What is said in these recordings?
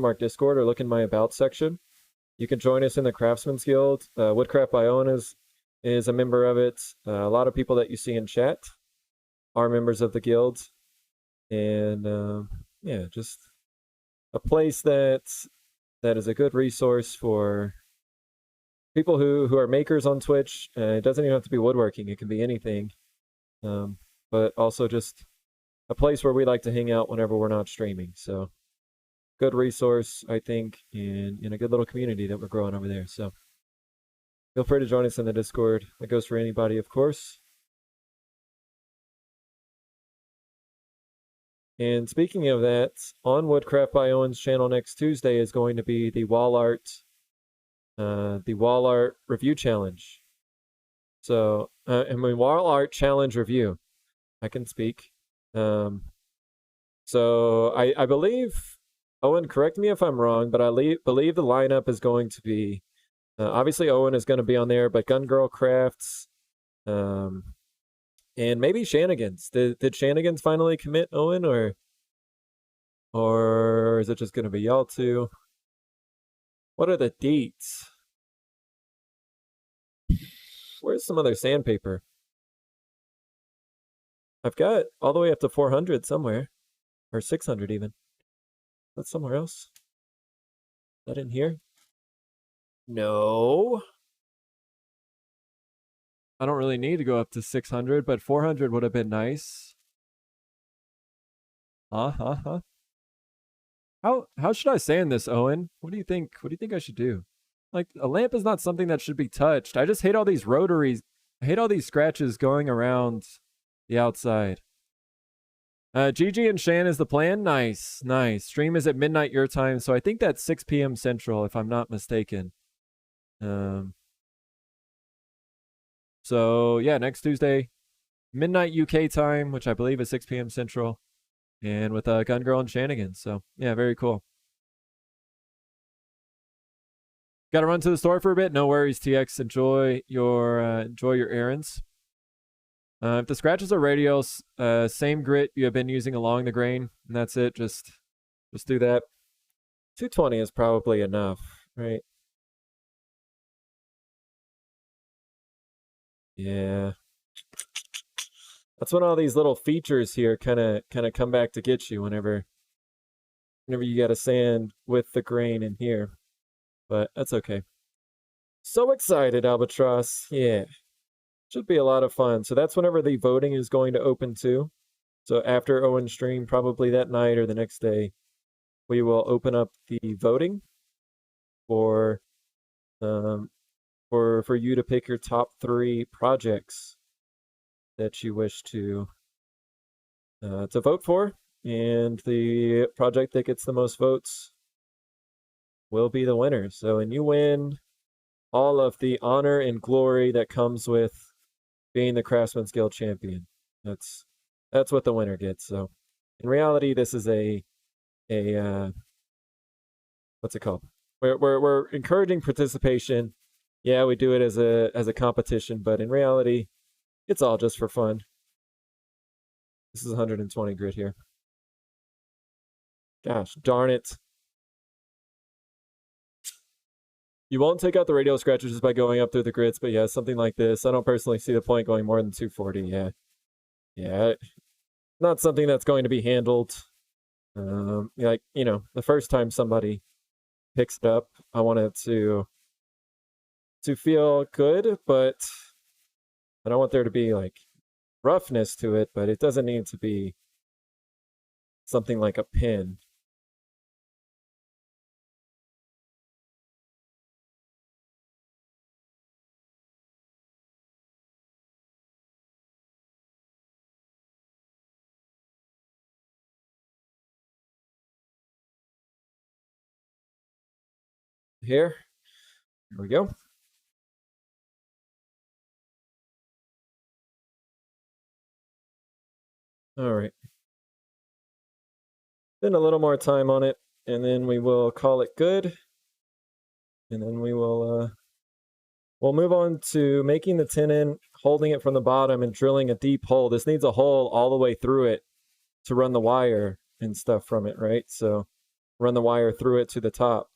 mark Discord or look in my About section. You can join us in the Craftsman's Guild. Woodcraft by Owen is a member of it. A lot of people that you see in chat are members of the guild. And yeah, just a place that is a good resource for people who are makers on Twitch. It doesn't even have to be woodworking. It can be anything. But also just a place where we like to hang out whenever we're not streaming. So good resource, I think, in a good little community that we're growing over there. So feel free to join us in the Discord. That goes for anybody, of course. And speaking of that, on Woodcraft by Owen's channel next Tuesday is going to be the wall art review challenge. So, wall art challenge review. I can speak. So I believe, Owen, correct me if I'm wrong, but I believe the lineup is going to be, obviously Owen is going to be on there, but Gun Girl Crafts, and maybe Shenanigans. Did Shenanigans finally commit, Owen, or is it just going to be y'all two? What are the dates? Where's some other sandpaper? I've got all the way up to 400 somewhere, or 600 even. That's somewhere else. Is that in here? No. I don't really need to go up to 600, but 400 would have been nice. How should I sand this, Owen? What do you think? What do you think I should do? Like, a lamp is not something that should be touched. I just hate all these rotaries. I hate all these scratches going around the outside. GG and Shan is the plan. Nice. Stream is at midnight your time, so I think that's 6 p.m. Central, if I'm not mistaken. So yeah, next Tuesday, midnight UK time, which I believe is 6 p.m. Central, and with Gun Girl and Shenanigans. So yeah, very cool. Got to run to the store for a bit. No worries, TX. Enjoy your errands. If the scratches are radials, same grit you have been using along the grain, and that's it. Just do that. 220 is probably enough, right? Yeah. That's when all these little features here kind of come back to get you whenever you got to sand with the grain in here. But that's okay. So excited, Albatross. Yeah. Should be a lot of fun. So that's whenever the voting is going to open too. So after Owen's stream, probably that night or the next day, we will open up the voting for you to pick your top 3 projects that you wish to vote for, and the project that gets the most votes will be the winner. So, and you win all of the honor and glory that comes with being the Craftsman's Guild champion. That's what the winner gets. So, in reality, this is a what's it called? We're encouraging participation. Yeah, we do it as a competition, but in reality, it's all just for fun. This is 120 grit here. Gosh, darn it. You won't take out the radial scratches just by going up through the grits, but yeah, something like this. I don't personally see the point going more than 240. Yeah. Yeah. Not something that's going to be handled. Like, the first time somebody picks it up, I want it to feel good, but I don't want there to be like roughness to it, but it doesn't need to be something like a pin. Here we go. All right. Spend a little more time on it, and then we will call it good. And then we will we'll move on to making the tenon, holding it from the bottom, and drilling a deep hole. This needs a hole all the way through it to run the wire and stuff from it, right? So run the wire through it to the top.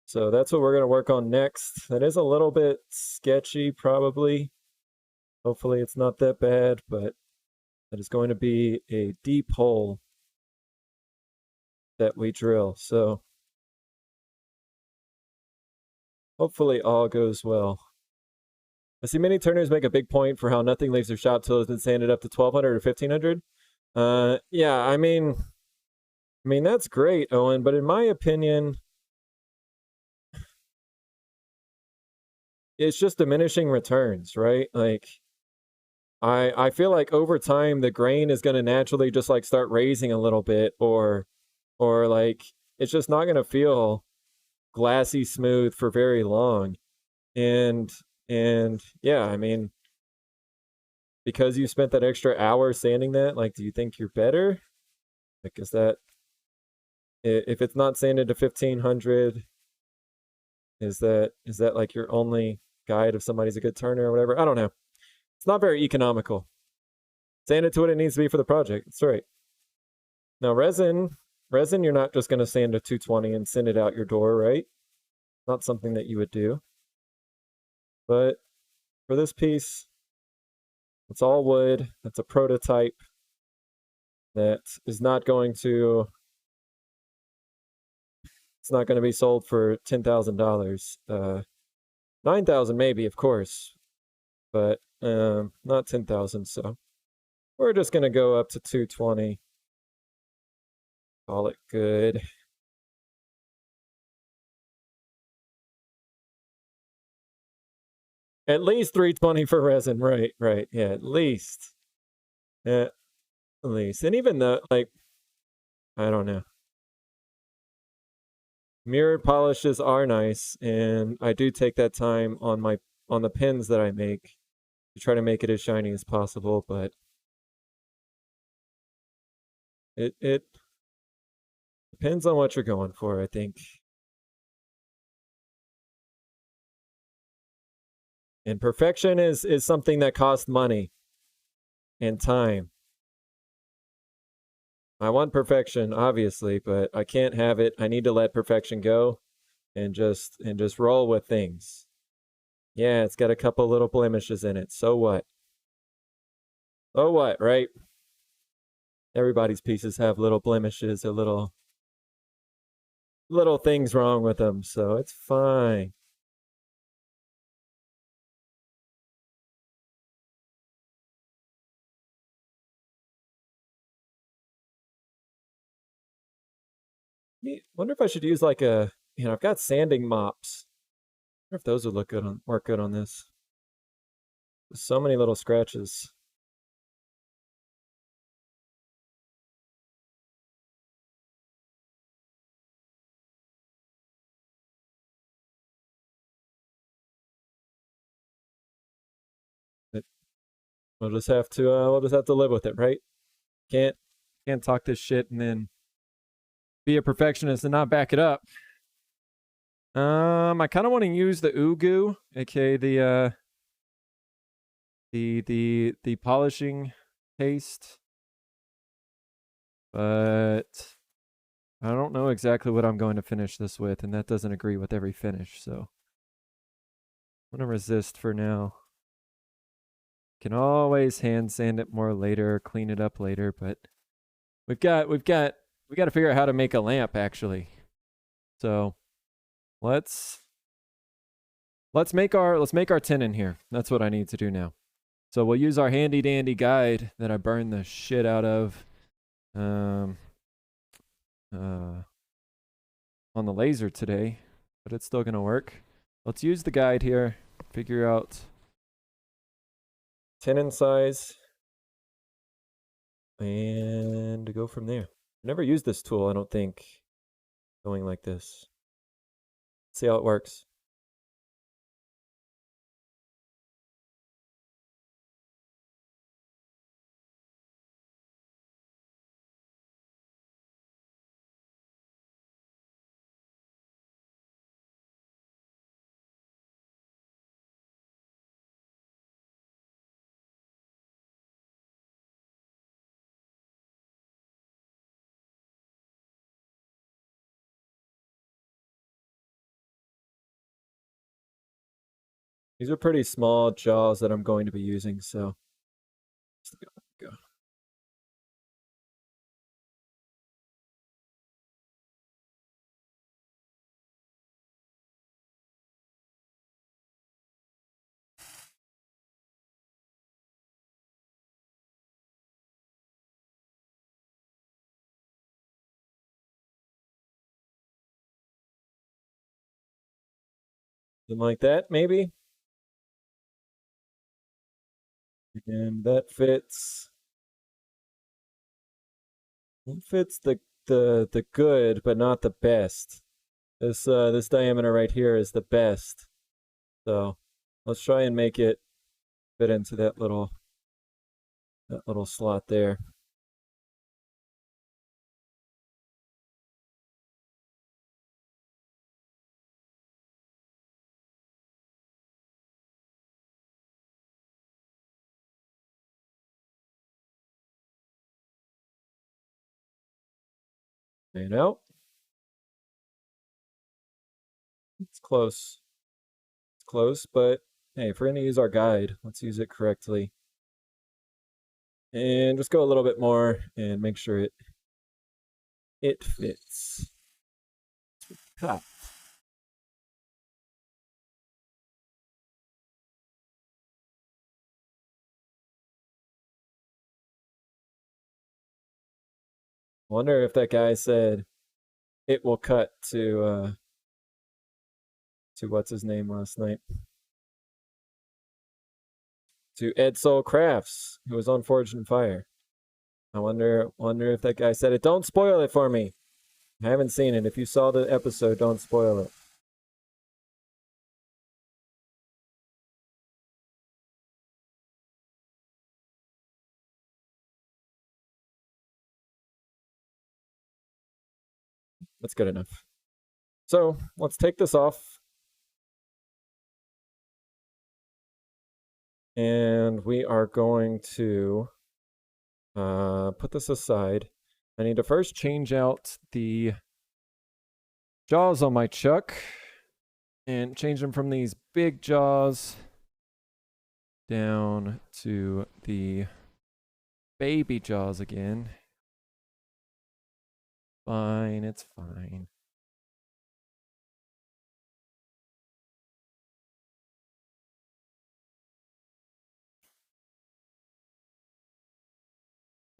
So that's what we're going to work on next. That is a little bit sketchy, probably. Hopefully it's not that bad, but that is going to be a deep hole that we drill. So hopefully all goes well. I see many turners make a big point for how nothing leaves their shop till it's been sanded up to 1200 or 1500. Yeah, I mean that's great, Owen, but in my opinion, it's just diminishing returns, right? Like I feel like over time the grain is going to naturally just like start raising a little bit, or like it's just not going to feel glassy smooth for very long. And yeah, I mean, because you spent that extra hour sanding that, like, do you think you're better? Like, is that, if it's not sanded to 1500, is that like your only guide if somebody's a good turner or whatever? I don't know. It's not very economical. Sand it to what it needs to be for the project. That's right. Now resin, you're not just going to sand to 220 and send it out your door, right? Not something that you would do. But for this piece, it's all wood. That's a prototype that is not going to, it's not going to be sold for $10,000. 9,000 maybe, of course, but not 10,000. So we're just going to go up to 220. Call it good. At least 320 for resin, right? Yeah, at least. At least. And even though, like, I don't know. Mirrored polishes are nice, and I do take that time on the pins that I make to try to make it as shiny as possible, but it depends on what you're going for, I think. And perfection is something that costs money and time. I want perfection, obviously, but I can't have it. I need to let perfection go and just roll with things. Yeah, it's got a couple little blemishes in it. So what? Oh what, right? Everybody's pieces have little blemishes or little things wrong with them, so it's fine. I wonder if I should use like a, I've got sanding mops. I wonder if those would work good on this. There's so many little scratches. But we'll just have to live with it, right? Can't talk this shit and then be a perfectionist and not back it up. I kind of want to use the Ugu, aka the polishing paste, but I don't know exactly what I'm going to finish this with, and that doesn't agree with every finish, so I'm gonna resist for now. Can always hand sand it more later, clean it up later, but we got to figure out how to make a lamp actually. So let's make our tin in here. That's what I need to do now. So we'll use our handy dandy guide that I burned the shit out of on the laser today, but it's still gonna work. Let's use the guide here, figure out tenon size, and go from there. I never used this tool, I don't think, going like this. See how it works. These are pretty small jaws that I'm going to be using, so let's go. Something like that, maybe. And that fits. It fits the good, but not the best. This diameter right here is the best. So let's try and make it fit into that little slot there. You know, it's close. It's close, but hey, if we're gonna use our guide, let's use it correctly. And just go a little bit more and make sure it fits. Ha. Wonder if that guy said it will cut to what's his name last night? To Ed Soul Crafts, who was on Forged in Fire. I wonder if that guy said it. Don't spoil it for me. I haven't seen it. If you saw the episode, don't spoil it. That's good enough. So let's take this off. And we are going to put this aside. I need to first change out the jaws on my chuck and change them from these big jaws down to the baby jaws again. Fine, it's fine.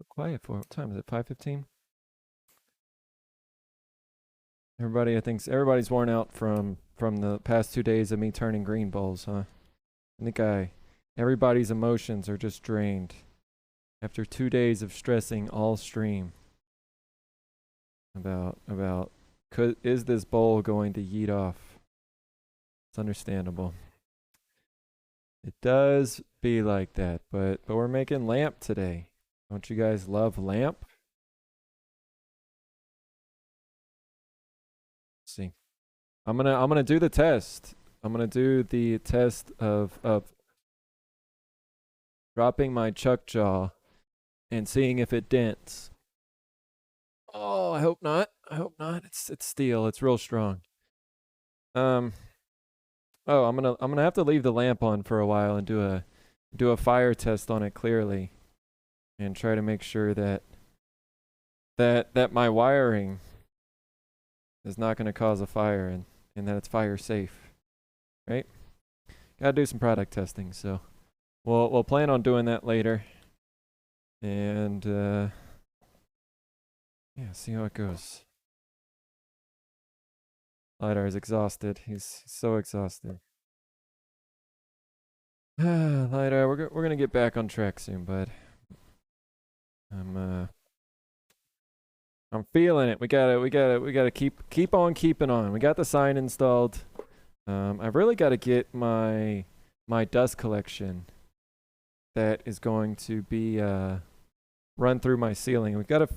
Quiet for what time is it? 5:15. Everybody, I think everybody's worn out from the past 2 days of me turning green balls, huh? I think everybody's emotions are just drained after 2 days of stressing all stream about is this bowl going to yeet off? It's understandable. It does be like that, but we're making lamp today. Don't you guys love lamp? Let's see. I'm gonna do the test. I'm gonna do the test of dropping my chuck jaw and seeing if it dents. Oh, I hope not. I hope not. It's steel. It's real strong. Oh, I'm gonna have to leave the lamp on for a while and do a fire test on it clearly, and try to make sure that my wiring is not going to cause a fire and that it's fire safe, right? Gotta do some product testing, so we'll plan on doing that later, and yeah, see how it goes. Lidar is exhausted. He's so exhausted. Lidar, we're gonna get back on track soon, bud. I'm feeling it. We gotta keep on keeping on. We got the sign installed. I've really got to get my dust collection that is going to be run through my ceiling. We've got to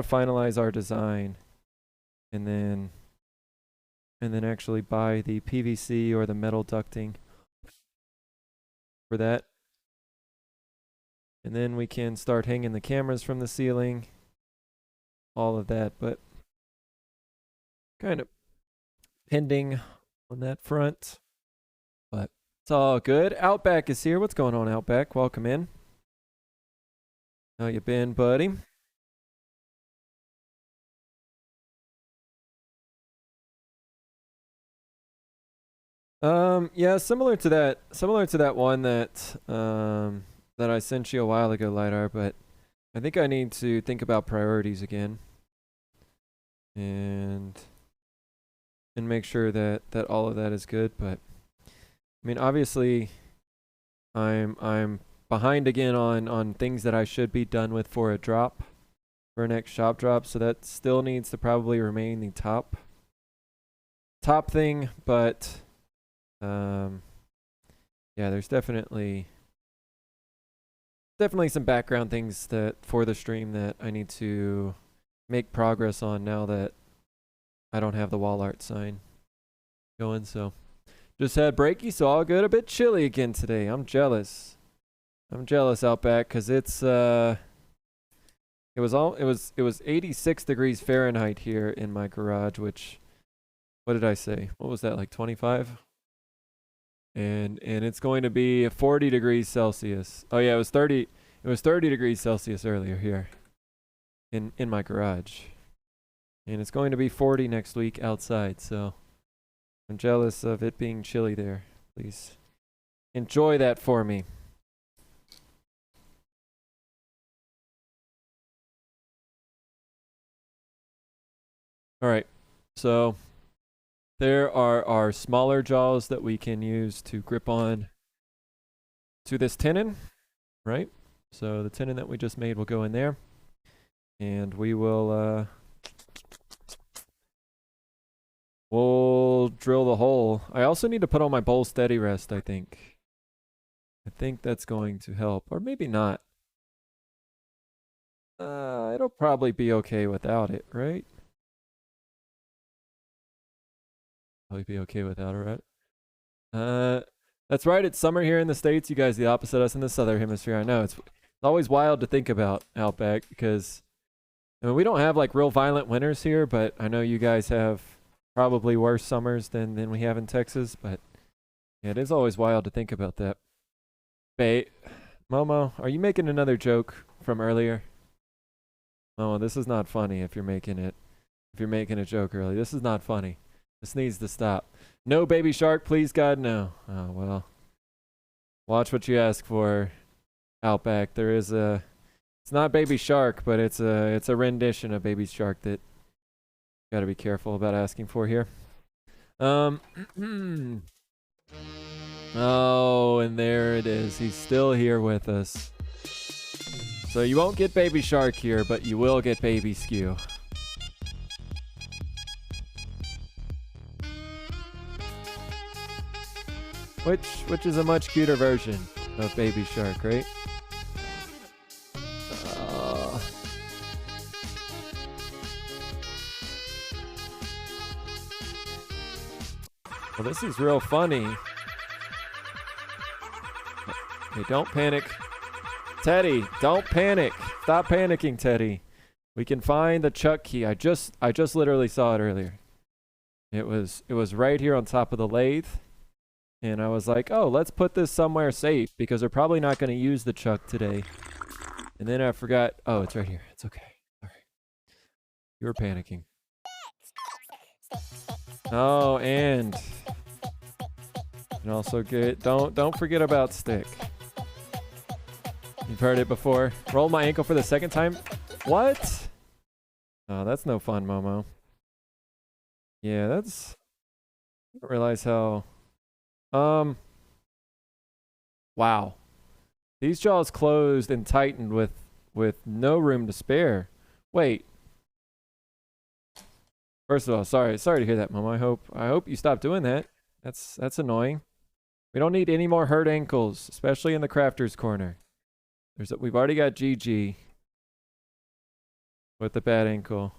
finalize our design, and then actually buy the PVC or the metal ducting for that. And then we can start hanging the cameras from the ceiling, all of that, but kind of pending on that front. But It's all good. Outback is here. What's going on, Outback? Welcome in. How you been, buddy? Yeah, similar to that one that I sent you a while ago, Lidar, but I think I need to think about priorities again and make sure that all of that is good, but I mean, obviously I'm behind again on things that I should be done with for a drop, for a next shop drop, so that still needs to probably remain the top thing, but yeah, there's definitely some background things that for the stream that I need to make progress on now that I don't have the wall art sign going. So just had breaky, so all good. A bit chilly again today. I'm jealous. Outback, because it was 86 degrees Fahrenheit here in my garage, which, what did I say? What was that, like 25? And it's going to be 40 degrees Celsius. Oh yeah, it was 30 degrees Celsius earlier here in my garage. And it's going to be 40 next week outside, so I'm jealous of it being chilly there. Please enjoy that for me. All right, so there are our smaller jaws that we can use to grip on to this tenon, right? So the tenon that we just made will go in there, and we will we'll drill the hole. I also need to put on my bowl steady rest, I think. I think that's going to help, or maybe not. It'll probably be okay without it, right? Probably be okay without it, right? That's right. It's summer here in the States. You guys, the opposite of us in the southern hemisphere. I know it's always wild to think about Outback because I mean we don't have like real violent winters here, but I know you guys have probably worse summers than we have in Texas. But yeah, it is always wild to think about that. Bae, Momo, are you making another joke from earlier? Momo, this is not funny. If you're making a joke earlier, this is not funny. This needs to stop. No baby shark, please God, no. Oh, well. Watch what you ask for, Outback. There is it's not baby shark, but it's a rendition of baby shark that you gotta be careful about asking for here. Oh, and there it is. He's still here with us. So you won't get baby shark here, but you will get baby skew. Which is a much cuter version of Baby Shark, right? Well, this is real funny. Hey, don't panic. Teddy, don't panic. Stop panicking, Teddy. We can find the chuck key. I just literally saw it earlier. It was right here on top of the lathe. And I was like, oh, let's put this somewhere safe because we're probably not going to use the chuck today. And then I forgot. Oh, it's right here. It's okay. All right. You were panicking. Oh, and also good. Don't forget about stick. You've heard it before. Roll my ankle for the second time. What? Oh, that's no fun, Momo. Yeah, that's. I didn't realize how. Wow. These jaws closed and tightened with no room to spare. Wait. First of all, sorry to hear that, Mom. I hope you stop doing that. That's annoying. We don't need any more hurt ankles, especially in the crafter's corner. We've already got GG with the bad ankle.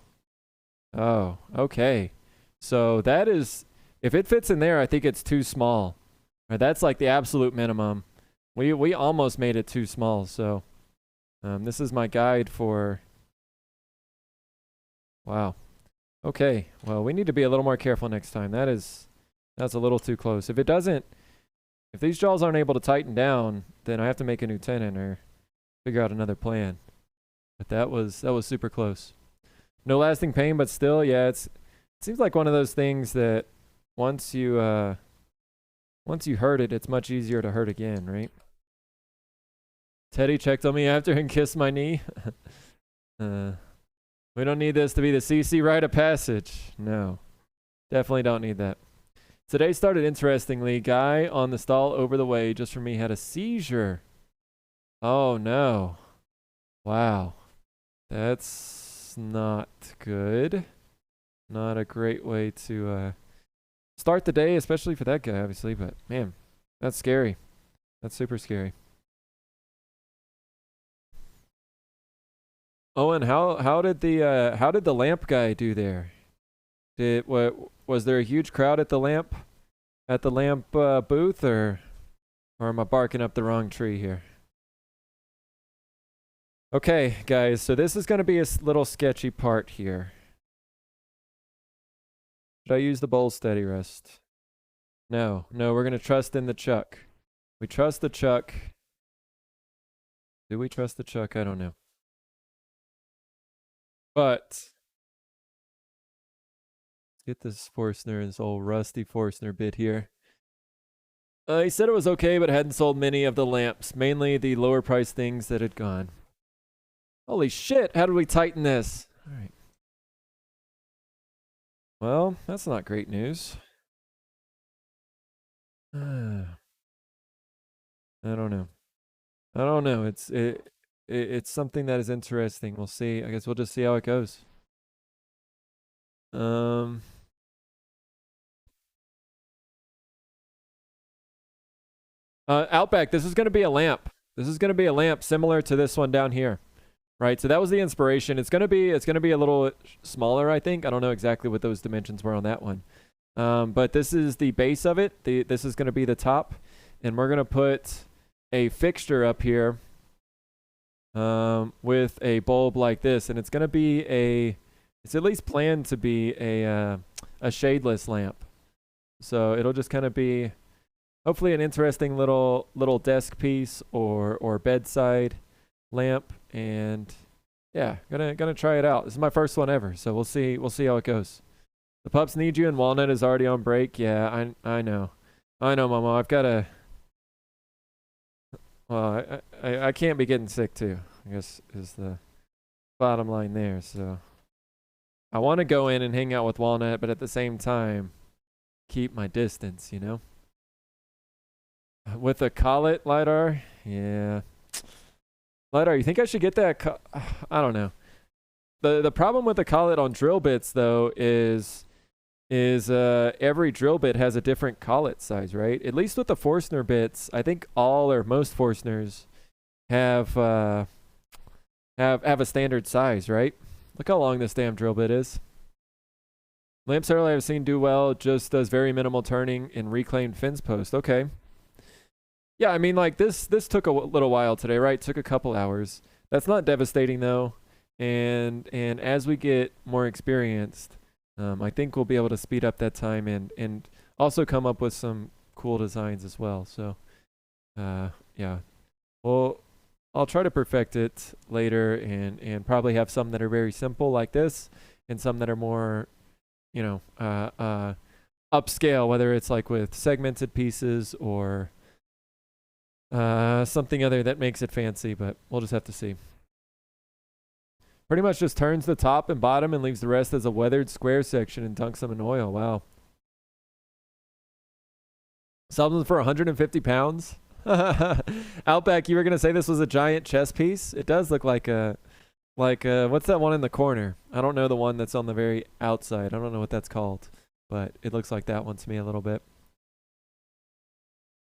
Oh, okay. So that is, if it fits in there, I think it's too small. Right, that's like the absolute minimum. We almost made it too small, so this is my guide for. Wow. Okay. Well, we need to be a little more careful next time. That's a little too close. If it If these jaws aren't able to tighten down, then I have to make a new tenon or figure out another plan. But that was super close. No lasting pain, but still, yeah, it seems like one of those things that once you hurt it, it's much easier to hurt again, right? Teddy checked on me after and kissed my knee. We don't need this to be the CC rite of passage. No, definitely don't need that. Today started interestingly. Guy on the stall over the way just from me had a seizure. Oh no. Wow. That's not good. Not a great way to start the day, especially for that guy, obviously. But man, that's scary. That's super scary. Owen, how did the lamp guy do there? Was there a huge crowd at the lamp booth, or am I barking up the wrong tree here? Okay, guys, so this is going to be a little sketchy part here. Should I use the bowl steady rest? No, we're going to trust in the chuck. We trust the chuck. Do we trust the chuck? I don't know. But let's get this Forstner, this old rusty Forstner bit here. He said it was okay, but hadn't sold many of the lamps, mainly the lower priced things that had gone. Holy shit, how did we tighten this? All right. Well, that's not great news. I don't know. It's something that is interesting. We'll see. I guess we'll just see how it goes. Outback, this is going to be a lamp. This is going to be a lamp similar to this one down here. Right? So that was the inspiration. It's going to be a little smaller, I think. I don't know exactly what those dimensions were on that one. But this is the base of it. This is going to be the top, and we're going to put a fixture up here with a bulb like this, and it's going to be it's at least planned to be a shadeless lamp. So it'll just kind of be hopefully an interesting little desk piece or bedside lamp, and yeah, gonna try it out. This is my first one ever, so we'll see how it goes. The pups need you, and Walnut is already on break. Yeah, I know, Mama. I've got to. Well, I can't be getting sick too, I guess is the bottom line there. So I want to go in and hang out with Walnut, but at the same time, keep my distance, you know? With a collet LiDAR? Yeah. LiDAR, you think I should get that? I don't know. The problem with the collet on drill bits, though, is every drill bit has a different collet size, right? At least with the Forstner bits, I think all or most Forstners have a standard size, right? Look how long this damn drill bit is. Lamp Sailor I've seen do well, just does very minimal turning in reclaimed fins post. Okay. Yeah, I mean, like this took a little while today, right? Took a couple hours. That's not devastating though. And as we get more experienced, I think we'll be able to speed up that time and also come up with some cool designs as well. So, yeah. Well, I'll try to perfect it later and probably have some that are very simple like this and some that are more, you know, upscale, whether it's like with segmented pieces or something other that makes it fancy, but we'll just have to see. Pretty much just turns the top and bottom and leaves the rest as a weathered square section and dunks them in oil. Wow. Sells them for 150 pounds. Outback, you were going to say this was a giant chess piece? It does look like what's that one in the corner? I don't know the one that's on the very outside. I don't know what that's called, but it looks like that one to me a little bit.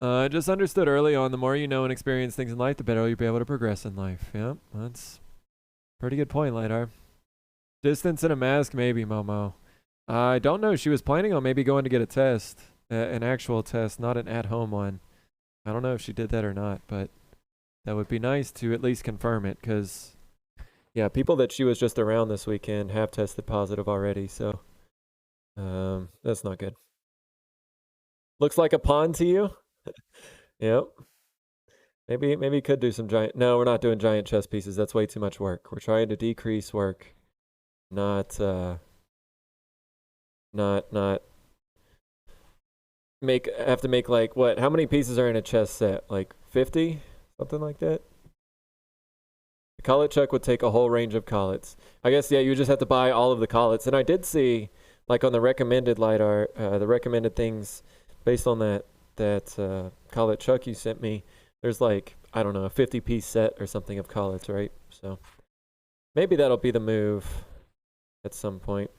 I just understood early on, the more you know and experience things in life, the better you'll be able to progress in life. Yeah, that's pretty good point, LiDAR. Distance and a mask, maybe, Momo. I don't know. She was planning on maybe going to get a test, an actual test, not an at-home one. I don't know if she did that or not, but that would be nice to at least confirm it, because, yeah, people that she was just around this weekend have tested positive already, so that's not good. Looks like a pond to you? Yep. Maybe could do some giant. No, we're not doing giant chess pieces. That's way too much work. We're trying to decrease work, not not have to make like what? How many pieces are in a chess set? Like 50, something like that. A collet check would take a whole range of collets. I guess yeah, you just have to buy all of the collets. And I did see like on the recommended lidar, the recommended things based on that collet chuck you sent me. There's like, I don't know, a 50-piece set or something of collets, right? So maybe that'll be the move at some point.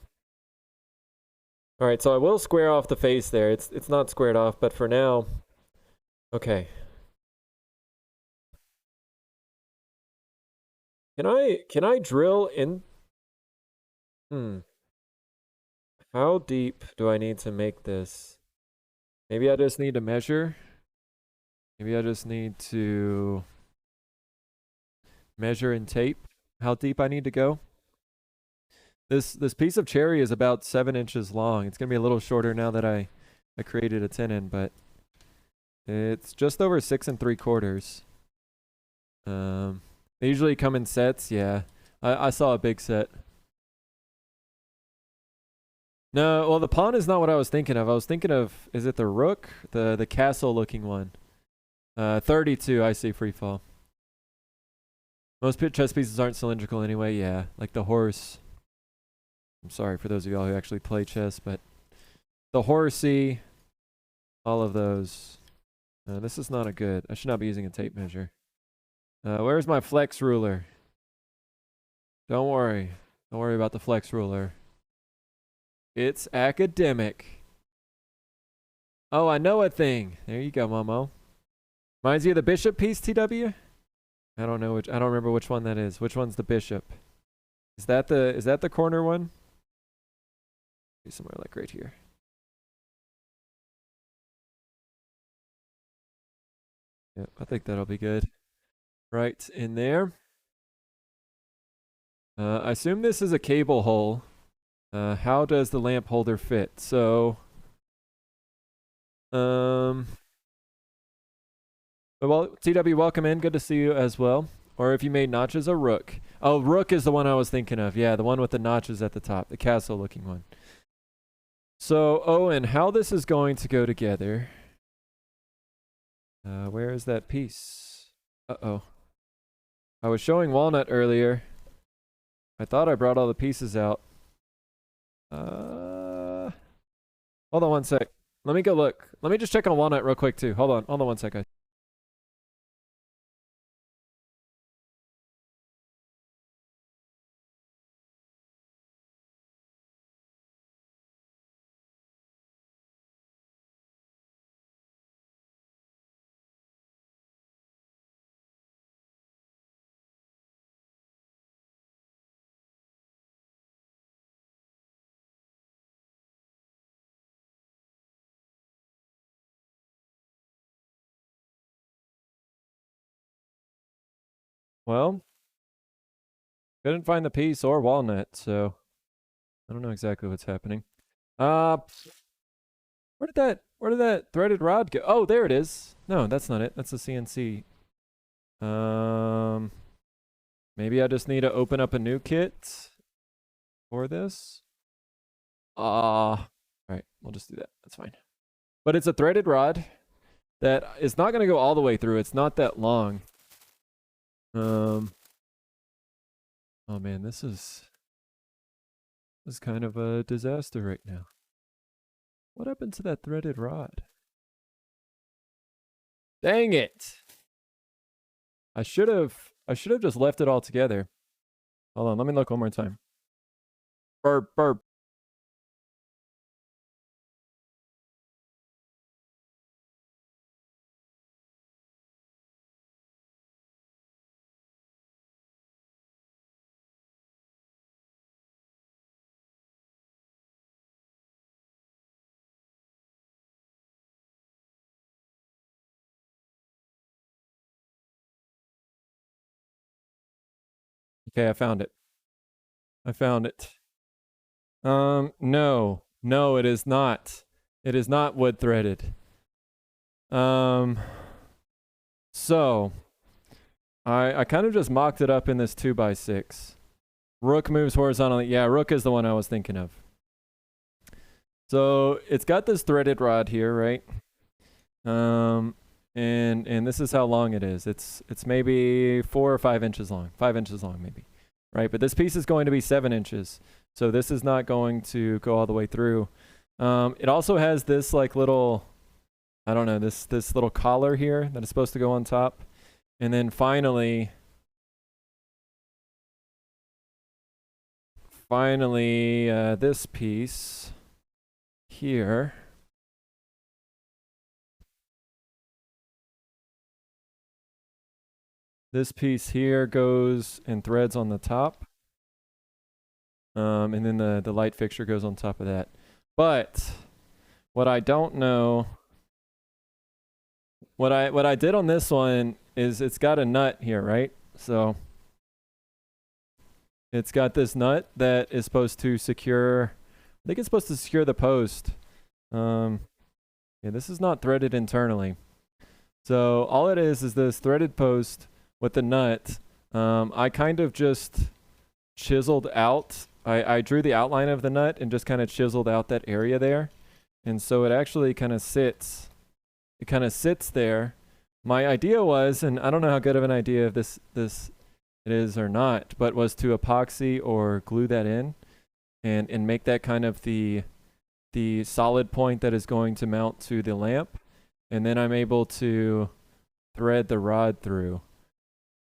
All right, so I will square off the face there. It's not squared off, but for now, okay. Can I drill in? How deep do I need to make this? Maybe I just need to measure. Maybe I just need to measure and tape how deep I need to go. This piece of cherry is about 7 inches long. It's gonna be a little shorter now that I created a tenon, but it's just over 6 3/4. They usually come in sets. Yeah, I saw a big set. No, well the pawn is not what I was thinking of. I was thinking of, is it the rook, the castle looking one? 32. I see free fall. Most chess pieces aren't cylindrical anyway. Yeah, like the horse. I'm sorry for those of y'all who actually play chess, but the horsey, all of those. This is not a good. I should not be using a tape measure. Where's my flex ruler? Don't worry. Don't worry about the flex ruler. It's academic. Oh, I know a thing. There you go, Momo. Reminds you of the bishop piece, TW? I don't know which. I don't remember which one that is. Which one's the bishop? Is that the corner one? Somewhere like right here. Yep, I think that'll be good. Right in there. I assume this is a cable hole. How does the lamp holder fit? So, well, TW, welcome in. Good to see you as well. Or if you made notches, a rook. Oh, rook is the one I was thinking of. Yeah, the one with the notches at the top, the castle-looking one. So, Owen, how this is going to go together? Where is that piece? Uh-oh. I was showing walnut earlier. I thought I brought all the pieces out. Hold on one sec. Let me go look. Let me just check on walnut real quick too. Hold on one sec, guys. Well, couldn't find the piece or walnut, so I don't know exactly what's happening. Where did that threaded rod go? Oh, there it is. No, that's not it. That's a CNC. Maybe I just need to open up a new kit for this. All right, we'll just do that. That's fine. But it's a threaded rod that is not going to go all the way through. It's not that long. Oh man, this is kind of a disaster right now. What happened to that threaded rod? Dang it. I should have just left it all together. Hold on, let me look one more time. Burp, burp. Okay, I found it. No, it is not. It is not wood threaded. So I kind of just mocked it up in this 2x6. Rook moves horizontally. Yeah, rook is the one I was thinking of. So it's got this threaded rod here, right? And this is how long it is. It's maybe 4 or 5 inches long. 5 inches long, maybe. Right? But this piece is going to be 7 inches. So this is not going to go all the way through. It also has this like little, I don't know, this little collar here that is supposed to go on top. And then finally, this piece here. This piece here goes and threads on the top. And then the light fixture goes on top of that. But what I don't know, what I did on this one is it's got a nut here, right? So it's got this nut that is supposed to secure, I think it's supposed to secure the post. Yeah, this is not threaded internally. So all it is this threaded post with the nut. I kind of just chiseled out, I drew the outline of the nut and just kind of chiseled out that area there. And so it actually kind of sits, there. My idea was, and I don't know how good of an idea this it is or not, but was to epoxy or glue that in and make that kind of the solid point that is going to mount to the lamp. And then I'm able to thread the rod through.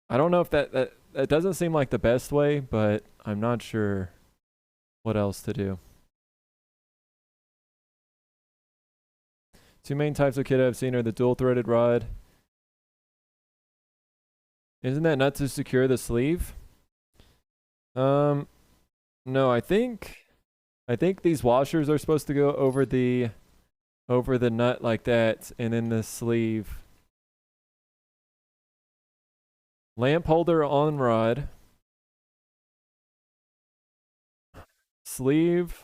I don't know if that doesn't seem like the best way, but I'm not sure what else to do. Two main types of kit I've seen are the dual threaded rod. Isn't that nut to secure the sleeve? No, I think these washers are supposed to go over the nut like that, and then the sleeve. Lamp holder on rod. Sleeve.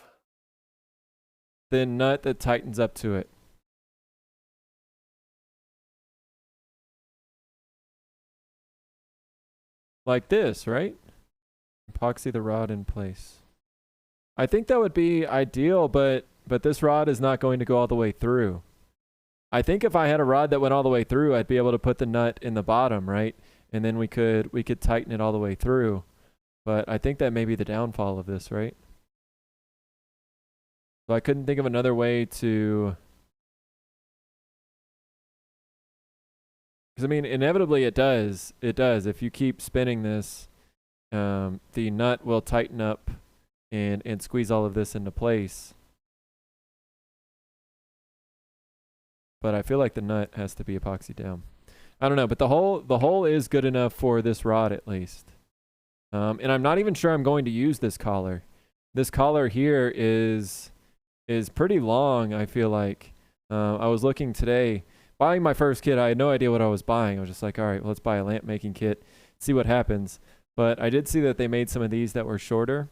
Then nut that tightens up to it. Like this, right? Epoxy the rod in place. I think that would be ideal, but this rod is not going to go all the way through. I think if I had a rod that went all the way through, I'd be able to put the nut in the bottom, right? And then we could tighten it all the way through. But I think that may be the downfall of this, right? So I couldn't think of another way to... Because, I mean, inevitably it does. It does. If you keep spinning this, the nut will tighten up and squeeze all of this into place. But I feel like the nut has to be epoxied down. I don't know, but the hole is good enough for this rod at least. And I'm not even sure I'm going to use this collar. This collar here is pretty long, I feel like. I was looking today. Buying my first kit, I had no idea what I was buying. I was just like, all right, well, let's buy a lamp making kit, see what happens. But I did see that they made some of these that were shorter.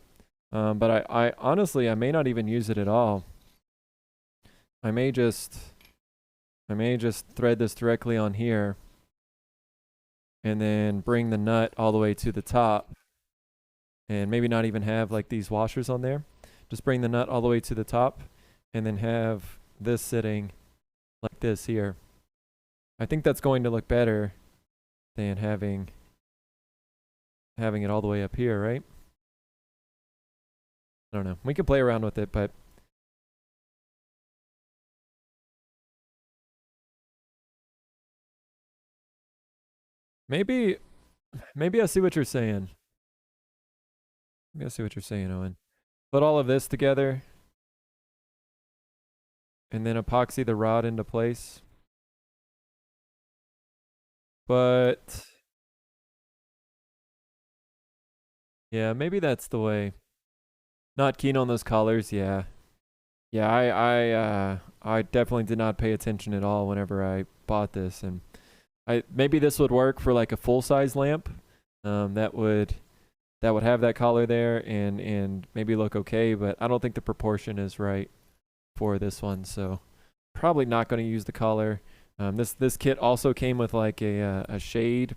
But I honestly, I may not even use it at all. I may just thread this directly on here and then bring the nut all the way to the top and maybe not even have like these washers on there. Just bring the nut all the way to the top and then have this sitting like this here. I think that's going to look better than having it all the way up here, right? I don't know. We could play around with it, but maybe I see what you're saying. Maybe I see what you're saying, Owen. Put all of this together and then epoxy the rod into place. But yeah, maybe that's the way. Not keen on those colors, yeah. Yeah, I definitely did not pay attention at all whenever I bought this, and maybe this would work for like a full-size lamp. That would have that collar there and maybe look okay, but I don't think the proportion is right for this one, so probably not going to use the collar. This kit also came with like a shade.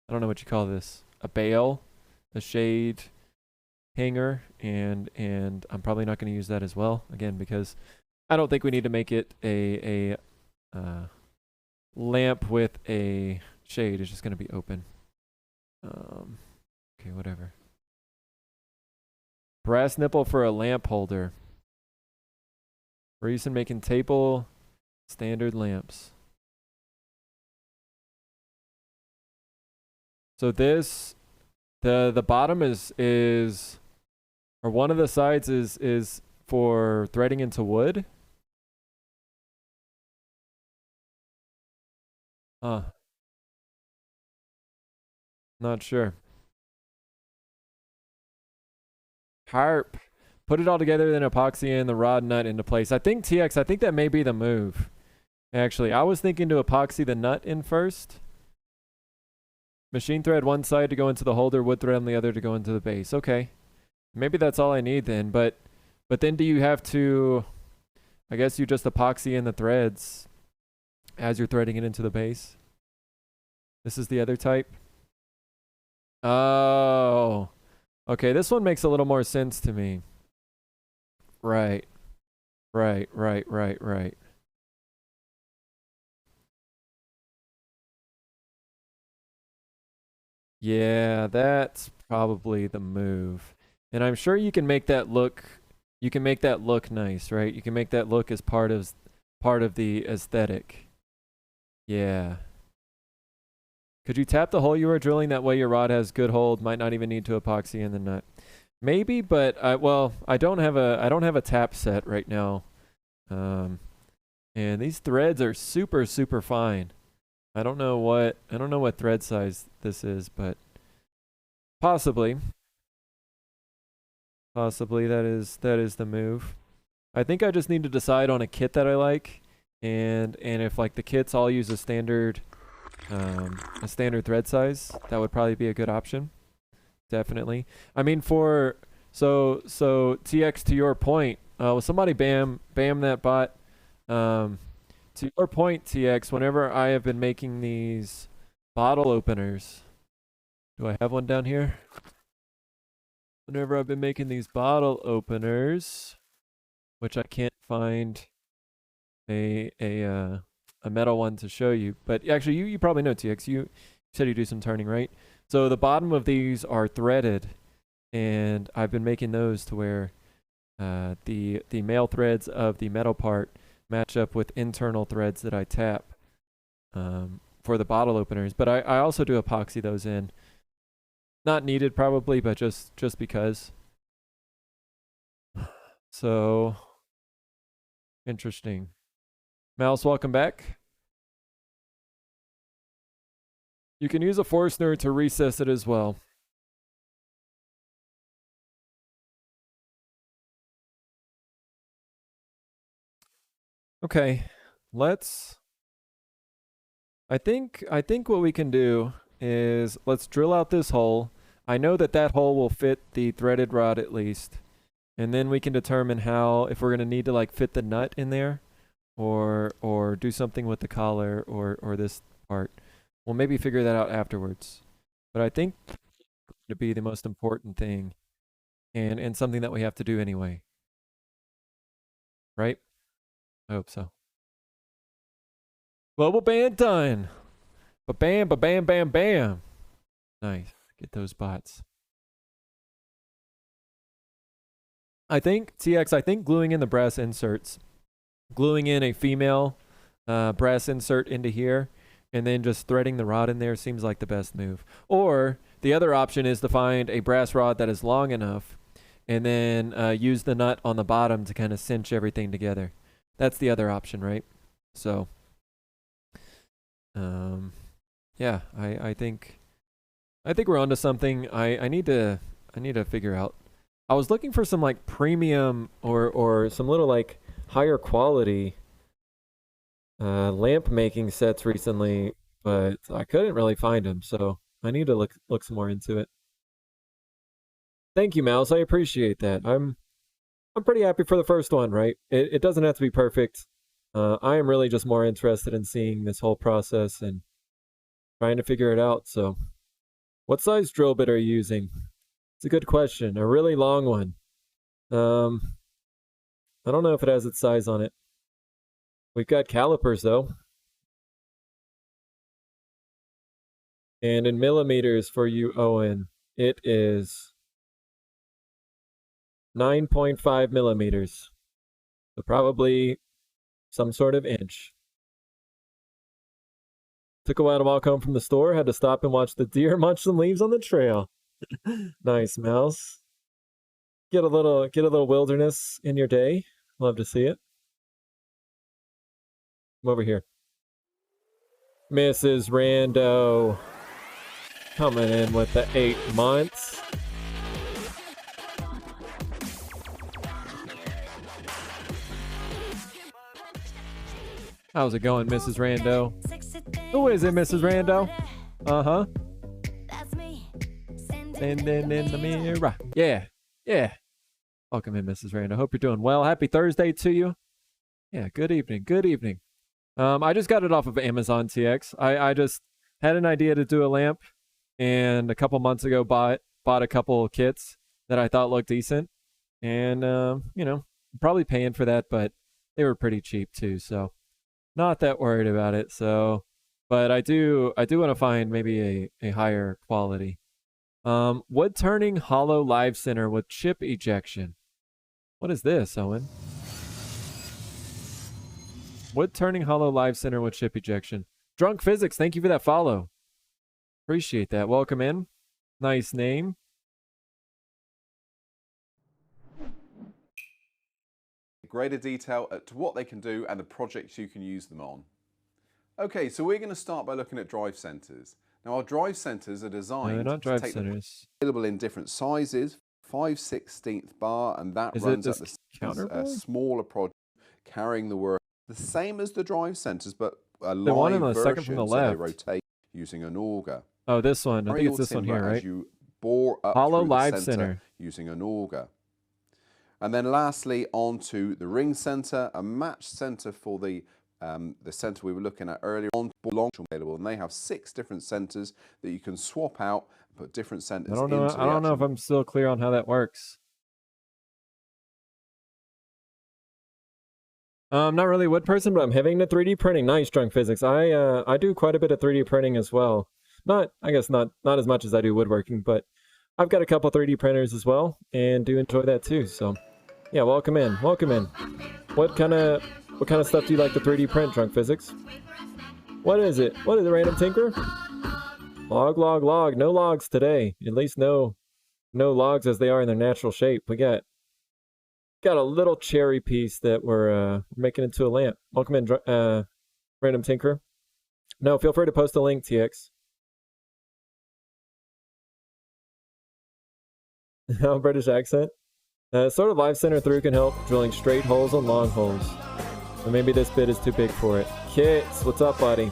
I don't know what you call this. A bail, a shade hanger, and I'm probably not going to use that as well again because I don't think we need to make it a lamp with a shade. It's just going to be open. Okay, whatever. Brass nipple for a lamp holder. For use in making table standard lamps. So this, the bottom is, or one of the sides is for threading into wood. Not sure. Harp. Put it all together, then epoxy in the rod nut into place. I think TX, I think that may be the move. Actually, I was thinking to epoxy the nut in first. Machine thread one side to go into the holder, wood thread on the other to go into the base. Okay. Maybe that's all I need then, but then do you have to, I guess you just epoxy in the threads as you're threading it into the base. This is the other type. Oh. Okay, this one makes a little more sense to me. Right. Right. Yeah, that's probably the move. And I'm sure you can make that look nice, right? You can make that look as part of the aesthetic. Yeah. Could you tap the hole you are drilling? That way your rod has good hold. Might not even need to epoxy in the nut. Maybe, but I don't have a tap set right now. And these threads are super fine. I don't know what thread size this is, but possibly that is the move. I think I just need to decide on a kit that I like, and if like the kits all use a standard thread size, that would probably be a good option. Definitely. I mean, so TX, to your point, somebody bam that bot. To your point, TX, whenever I have been making these bottle openers, do I have one down here? Whenever I've been making these bottle openers, which I can't find a metal one to show you, but actually you probably know, TX. You said you do some turning, right? So the bottom of these are threaded, and I've been making those to where the male threads of the metal part match up with internal threads that I tap for the bottle openers. But I also do epoxy those in. Not needed probably, but just because. So interesting. Mouse, welcome back. You can use a Forstner to recess it as well. Okay, I think what we can do is let's drill out this hole. I know that hole will fit the threaded rod at least. And then we can determine how, if we're going to need to like fit the nut in there or do something with the collar or this part. We'll maybe figure that out afterwards. But I think to be the most important thing and something that we have to do anyway. Right? I hope so. Global band done. Ba-bam, ba-bam, bam, bam. Nice. Get those bots. I think, TX, I think gluing in the brass inserts, gluing in a female brass insert into here, and then just threading the rod in there seems like the best move. Or the other option is to find a brass rod that is long enough and then use the nut on the bottom to kind of cinch everything together. That's the other option, right? So, yeah, I think we're onto something. I need to figure out. I was looking for some like premium or some little like higher quality lamp making sets recently, but I couldn't really find them, so I need to look some more into it. Thank you, Mouse. I appreciate that. I'm pretty happy for the first one, right? It doesn't have to be perfect. I am really just more interested in seeing this whole process and trying to figure it out. So, what size drill bit are you using? It's a good question. A really long one. I don't know if it has its size on it. We've got calipers though. And in millimeters for you, Owen, it is 9.5 millimeters. So probably some sort of inch. Took a while to walk home from the store. Had to stop and watch the deer munch some leaves on the trail. Nice, Mouse. Get a little wilderness in your day. Love to see it. Come over here. Mrs. Rando coming in with the 8 months. How's it going, Mrs. Rando? Who is it, Mrs. Rando? Uh-huh. Standing in the mirror. Yeah. Yeah. Welcome in, Mrs. Rando. Hope you're doing well. Happy Thursday to you. Yeah, good evening. Good evening. I just got it off of Amazon TX. I just had an idea to do a lamp, and a couple months ago bought a couple kits that I thought looked decent, and you know, probably paying for that, but they were pretty cheap too, so not that worried about it. So, but I do want to find maybe a higher quality. Wood turning hollow live center with chip ejection. What is this, Owen? Wood turning hollow live center with chip ejection. Drunk Physics, thank you for that follow. Appreciate that. Welcome in. Nice name. Greater detail to what they can do and the projects you can use them on. Okay, so we're going to start by looking at drive centers. Now our drive centers are designed to take available in different sizes, 5/16 bar, and that runs at a smaller project carrying the work. The same as the drive centers, but a live one on the version, second from the left. So they rotate using an auger. Oh, this one. I think it's this one here, right? You bore up hollow through live the center using an auger. And then lastly, onto the ring center, a match center for the center we were looking at earlier on, available, and they have 6 different centers that you can swap out and put different centers into. I don't know if I'm still clear on how that works. I'm not really a wood person, but I'm heavy into 3D printing. Nice, Drunk Physics. I do quite a bit of 3D printing as well. I guess not as much as I do woodworking, but I've got a couple 3D printers as well, and do enjoy that too. So, yeah, welcome in. Welcome in. What kind of stuff do you like to 3D print, Drunk Physics? What is it? What is it, Random Tinker? Log, log, log. No logs today. At least no logs as they are in their natural shape. We got a little cherry piece that we're making into a lamp. Welcome in, Random Tinker. No, feel free to post a link, TX. British accent. Sort of live center through can help drilling straight holes and long holes. Or maybe this bit is too big for it. Kits, what's up, buddy?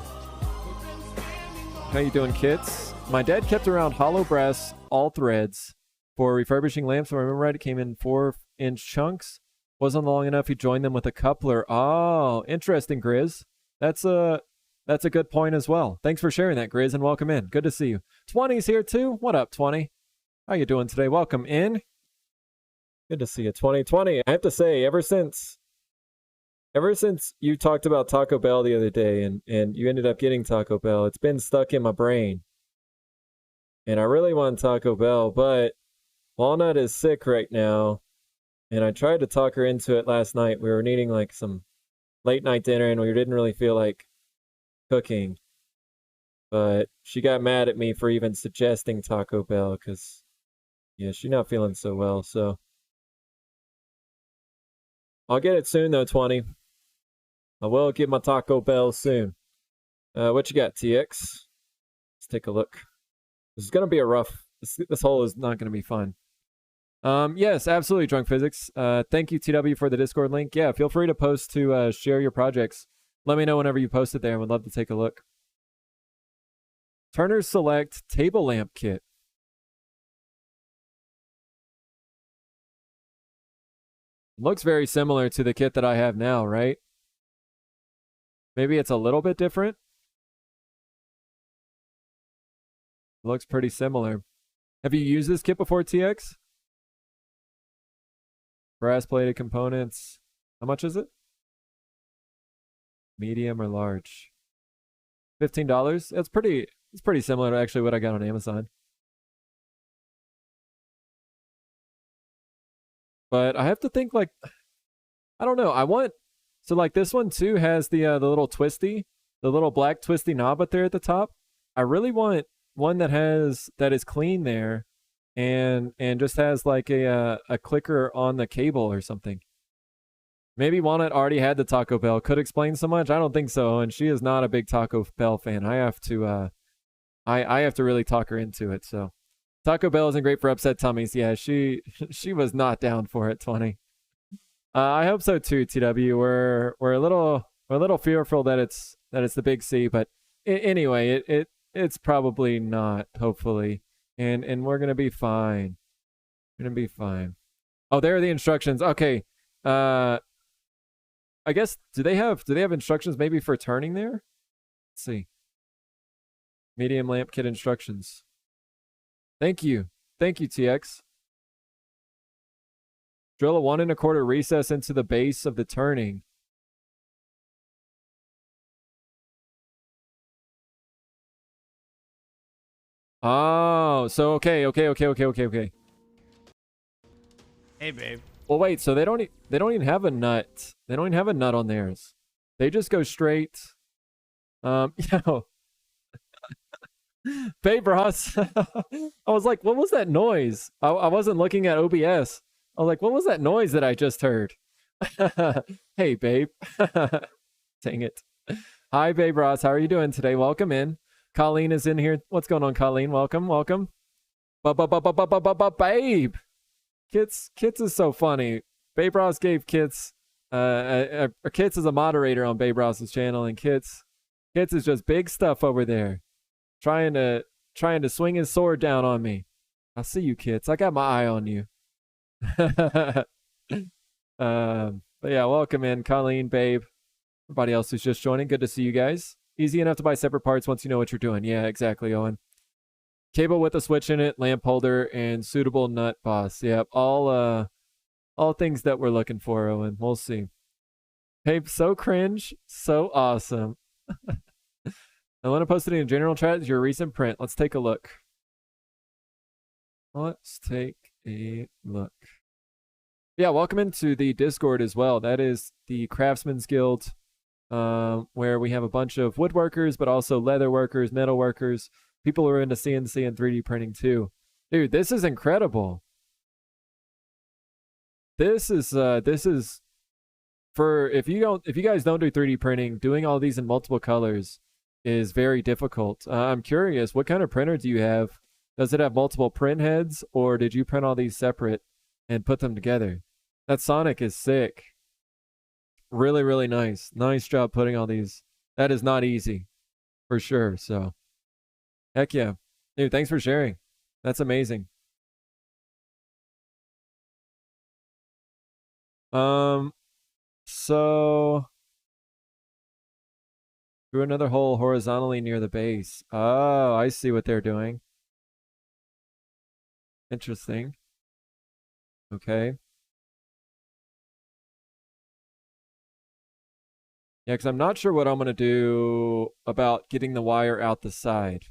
How you doing, Kits? My dad kept around hollow brass all threads for refurbishing lamps. If I remember right, it came in 4-inch chunks. Wasn't long enough. He joined them with a coupler. Oh, interesting, Grizz. That's a good point as well. Thanks for sharing that, Grizz, and welcome in. Good to see you. 20's here too. What up, 20? How you doing today? Welcome in. Good to see you, 2020. I have to say, ever since you talked about Taco Bell the other day and you ended up getting Taco Bell, it's been stuck in my brain. And I really want Taco Bell, but Walnut is sick right now. And I tried to talk her into it last night. We were needing like some late night dinner and we didn't really feel like cooking. But she got mad at me for even suggesting Taco Bell because, yeah, she's not feeling so well. So I'll get it soon though, 20. I will get my Taco Bell soon. What you got, TX? Let's take a look. This is going to be a rough... This hole is not going to be fun. Yes, absolutely, Drunk Physics. Thank you, TW, for the Discord link. Yeah, feel free to post to share your projects. Let me know whenever you post it there. I would love to take a look. Turner Select Table Lamp Kit. Looks very similar to the kit that I have now, right? Maybe it's a little bit different. It looks pretty similar. Have you used this kit before, TX? Brass plated components. How much is it? Medium or large? $15. It's pretty similar to actually what I got on Amazon. But I have to think, like, I don't know. So like this one too has the little twisty, the little black twisty knob up there at the top. I really want one that is clean there, and just has like a clicker on the cable or something. Maybe Walnut already had the Taco Bell. Could explain so much. I don't think so. And she is not a big Taco Bell fan. I have to really talk her into it. So Taco Bell isn't great for upset tummies. Yeah, she was not down for it. 20. I hope so too. TW. We're a little fearful that it's the big C, but anyway, it's probably not. Hopefully, and we're gonna be fine. We're gonna be fine. Oh, there are the instructions. Okay. I guess do they have instructions maybe for turning there? Let's see. Medium lamp kit instructions. Thank you, TX. Drill a 1 1/4 recess into the base of the turning. Oh, so okay. Hey, babe. Well, wait. So they don't even have a nut. They don't even have a nut on theirs. They just go straight. Babe Ross. I was like, what was that noise? I wasn't looking at OBS. I was like, what was that noise that I just heard? Hey, babe. Dang it. Hi, Babe Ross. How are you doing today? Welcome in. Colleen is in here. What's going on, Colleen? Welcome. Babe. Kits is so funny. Babe Ross gave Kits, Kits is a moderator on Babe Ross's channel, and Kits is just big stuff over there, trying to swing his sword down on me. I see you, Kits. I got my eye on you. But yeah, welcome in, Colleen, Babe, everybody else who's just joining. Good to see you guys. Easy enough to buy separate parts once you know what you're doing. Yeah, exactly, Owen. Cable with a switch in it, lamp holder, and suitable nut boss. Yep, all things that we're looking for, Owen. We'll see. Babe, so cringe, so awesome. I want to post it in general chat as your recent print. Let's take a look. Yeah, welcome into the Discord as well. That is the Craftsman's Guild, where we have a bunch of woodworkers, but also leather workers, metal workers, people who are into CNC and 3D printing too. Dude, this is incredible. This is for if you guys don't do 3D printing, doing all these in multiple colors is very difficult. I'm curious, what kind of printer do you have? Does it have multiple print heads, or did you print all these separate and put them together? That Sonic is sick. Really, really nice. Nice job putting all these. That is not easy, for sure. So, heck yeah. Dude, thanks for sharing. That's amazing. So through another hole horizontally near the base. Oh, I see what they're doing. Interesting. Okay. Yeah, because I'm not sure what I'm going to do about getting the wire out the side.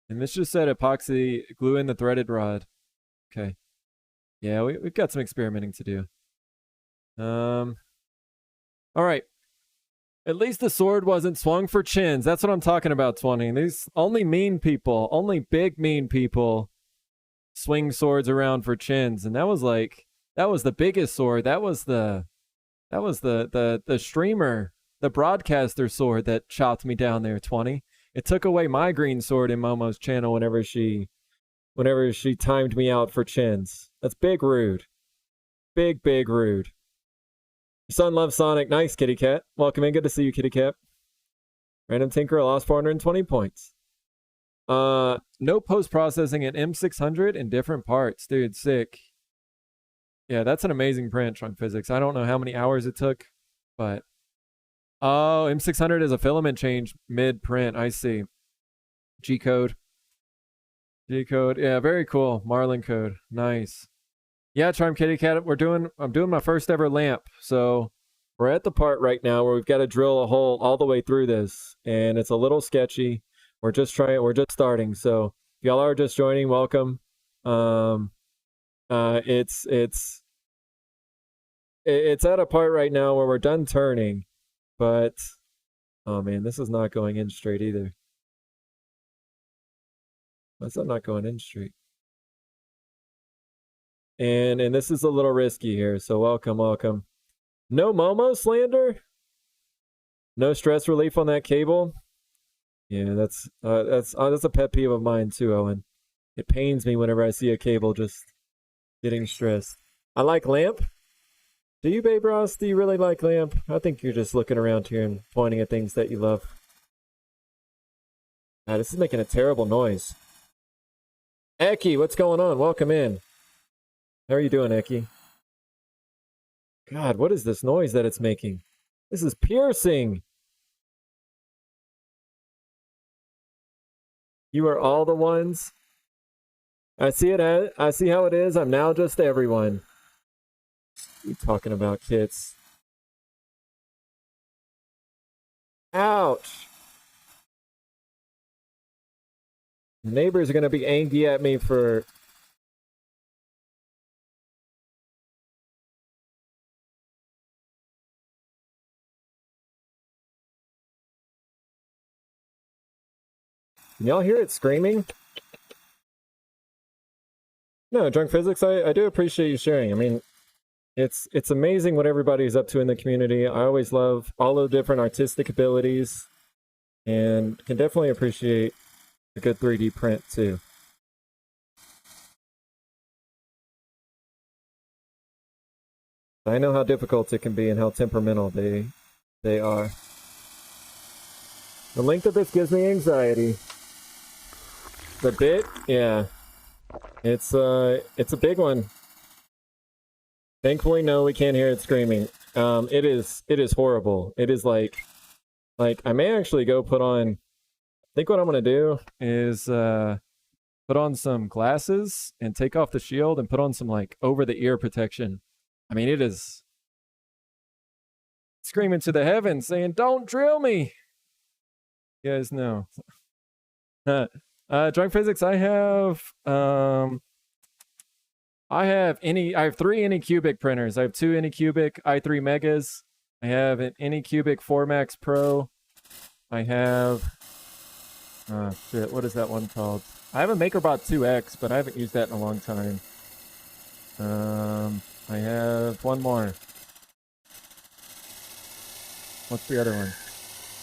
And this just said epoxy, glue in the threaded rod. Okay. Yeah, we've got some experimenting to do. All right. At least the sword wasn't swung for chins. That's what I'm talking about, 20. These only mean people, only big mean people swing swords around for chins. And that was the biggest sword. That was the streamer, the broadcaster sword that chopped me down there, 20. It took away my green sword in Momo's channel whenever she timed me out for chins. That's big rude. Big rude. Your son loves Sonic. Nice, Kitty Cat. Welcome in. Good to see you, Kitty Cat. Random Tinker lost 420 points. No post-processing at M600 in different parts. Dude, sick. Yeah, that's an amazing print, Trunk Physics. I don't know how many hours it took, but oh, M600 is a filament change mid-print. I see. G-code. G-code. Yeah, very cool. Marlin code. Nice. Yeah, Charm Kitty Cat, I'm doing my first ever lamp. So we're at the part right now where we've got to drill a hole all the way through this, and it's a little sketchy. We're just starting. So if y'all are just joining, welcome. It's at a part right now where we're done turning, but oh man, this is not going in straight either. That's not going in straight. And this is a little risky here, so welcome. No Momo slander? No stress relief on that cable? Yeah, that's a pet peeve of mine too, Owen. It pains me whenever I see a cable just getting stressed. I like lamp. Do you, Babe Ross? Do you really like lamp? I think you're just looking around here and pointing at things that you love. This is making a terrible noise. Eki, what's going on? Welcome in. How are you doing, Eki? God, what is this noise that it's making? This is piercing. You are all the ones. I see how it is. I'm now just everyone. What are you talking about, kids? Ouch. The neighbors are going to be angry at me for... Can y'all hear it screaming? No, Drunk Physics, I do appreciate you sharing. I mean, it's amazing what everybody's up to in the community. I always love all the different artistic abilities and can definitely appreciate a good 3D print too. I know how difficult it can be and how temperamental they are. The length of this gives me anxiety. The bit, yeah. It's a big one. Thankfully, no, we can't hear it screaming. It is horrible. It is like I may actually go put on. I think what I'm gonna do is put on some glasses and take off the shield and put on some like over the ear protection. I mean, it is screaming to the heavens, saying, "Don't drill me." You guys know. Drunk Physics, I have 3 Anycubic printers. I have 2 Anycubic i3 Megas. I have an Anycubic 4 Max Pro. I have what is that one called? I have a MakerBot 2X, but I haven't used that in a long time. I have one more. What's the other one?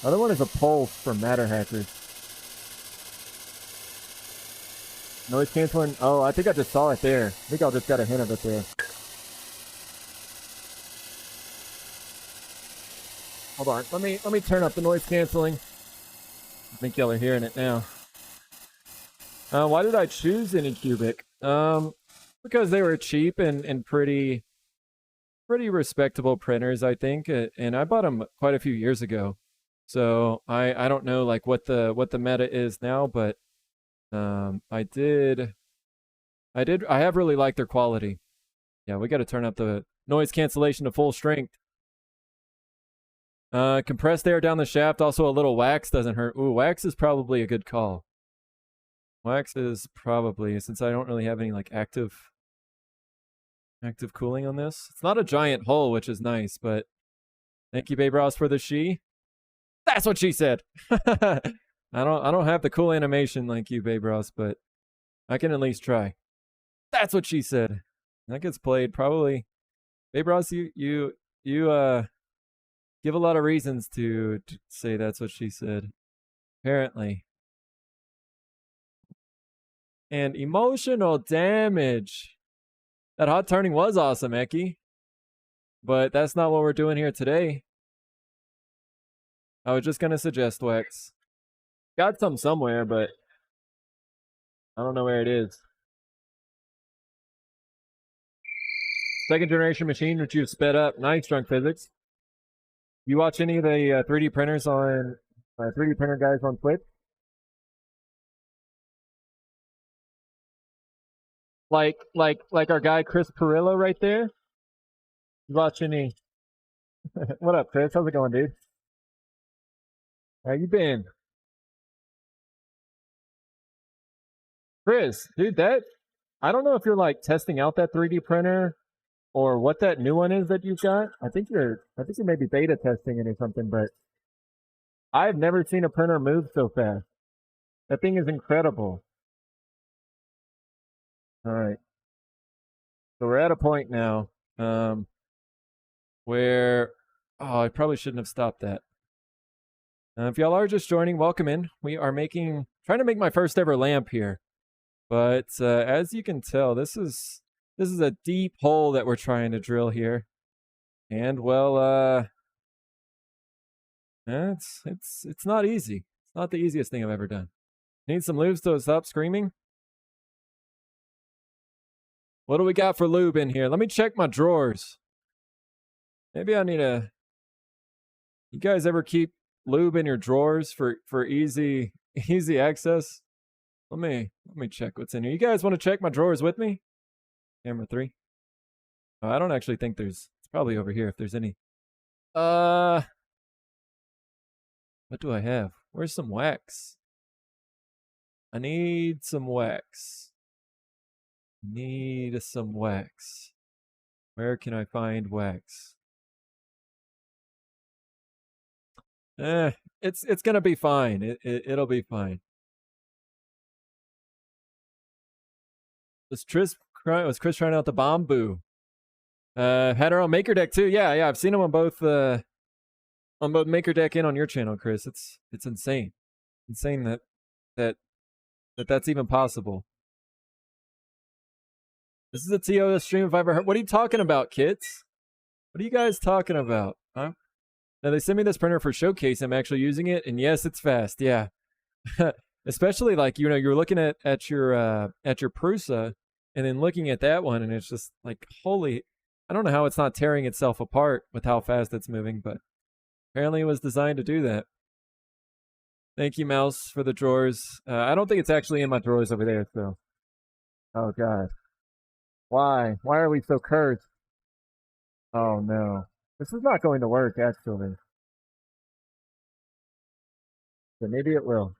The other one is a Pulse from Matter Hackers. Noise canceling. Oh, I think I just saw it there. I think I just got a hint of it there. Hold on. Let me turn up the noise canceling. I think y'all are hearing it now. Why did I choose Anycubic? Because they were cheap and pretty respectable printers, I think, and I bought them quite a few years ago. So I don't know like what the meta is now, but I have really liked their quality. Yeah, we got to turn up the noise cancellation to full strength. Compressed air down the shaft, also a little wax doesn't hurt. Ooh, wax is probably a good call. Wax is probably, since I don't really have any like active cooling on this. It's not a giant hole, which is nice, but thank you, Babe Ross, for the she. That's what she said. I don't have the cool animation like you, Babe Ross, but I can at least try. That's what she said. That gets played probably. Babe Ross, you give a lot of reasons to say that's what she said. Apparently. And emotional damage. That hot turning was awesome, Eki. But that's not what we're doing here today. I was just going to suggest wax. Got some somewhere, but I don't know where it is. Second generation machine, which you've sped up. Nice, Drunk Physics. You watch any of the 3D printers on 3D printer guys on Twitch? Like our guy Chris Perillo right there. You watch any? What up, Chris? How's it going, dude? How you been? Chris, dude, I don't know if you're like testing out that 3D printer or what that new one is that you've got. I think you may be beta testing it or something, but I've never seen a printer move so fast. That thing is incredible. All right. So we're at a point now where, I probably shouldn't have stopped that. If y'all are just joining, welcome in. We are trying to make my first ever lamp here. But as you can tell, this is a deep hole that we're trying to drill here. And well, it's not easy. It's not the easiest thing I've ever done. Need some lubes to stop screaming? What do we got for lube in here? Let me check my drawers. Maybe I need a... You guys ever keep lube in your drawers for easy access? Let me check what's in here. You guys want to check my drawers with me? Camera 3. I don't actually think it's probably over here if there's any. What do I have? Where's some wax? I need some wax. Need some wax. Where can I find wax? It's gonna be fine. It'll be fine. Was Chris trying out the Bamboo? Had her on Maker Deck too. Yeah. I've seen him on both Maker Deck and on your channel, Chris. It's insane. Insane that's even possible. This is a TOS stream if I ever heard. What are you talking about, kids? What are you guys talking about? Huh? Now they sent me this printer for showcase. I'm actually using it, and yes, it's fast. Yeah, especially like you're looking at your Prusa, and then looking at that one, and it's just like holy. I don't know how it's not tearing itself apart with how fast it's moving, but apparently it was designed to do that. Thank you, Mouse, for the drawers. I don't think it's actually in my drawers over there, so. Oh god. Why? Why are we so cursed? Oh no. This is not going to work, actually. But maybe it will.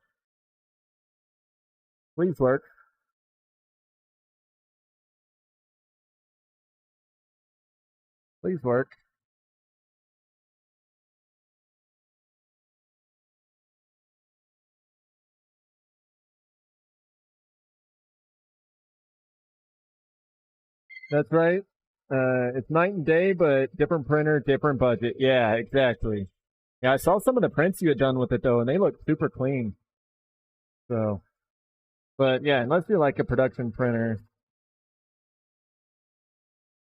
Please work. Please work. That's right. It's night and day, but different printer, different budget. Yeah, exactly. Yeah, I saw some of the prints you had done with it though, and they look super clean. So, but yeah, unless you're like a production printer,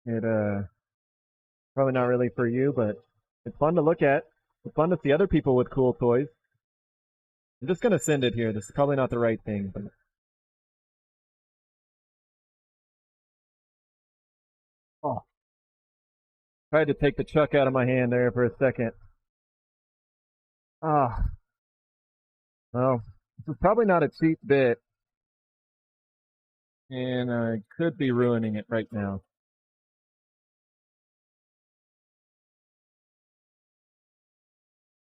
it probably not really for you, but it's fun to look at. It's fun to see other people with cool toys. I'm just gonna send it here. This is probably not the right thing, but. Oh. Tried to take the chuck out of my hand there for a second. Ah. Well, this is probably not a cheap bit. And I could be ruining it right now.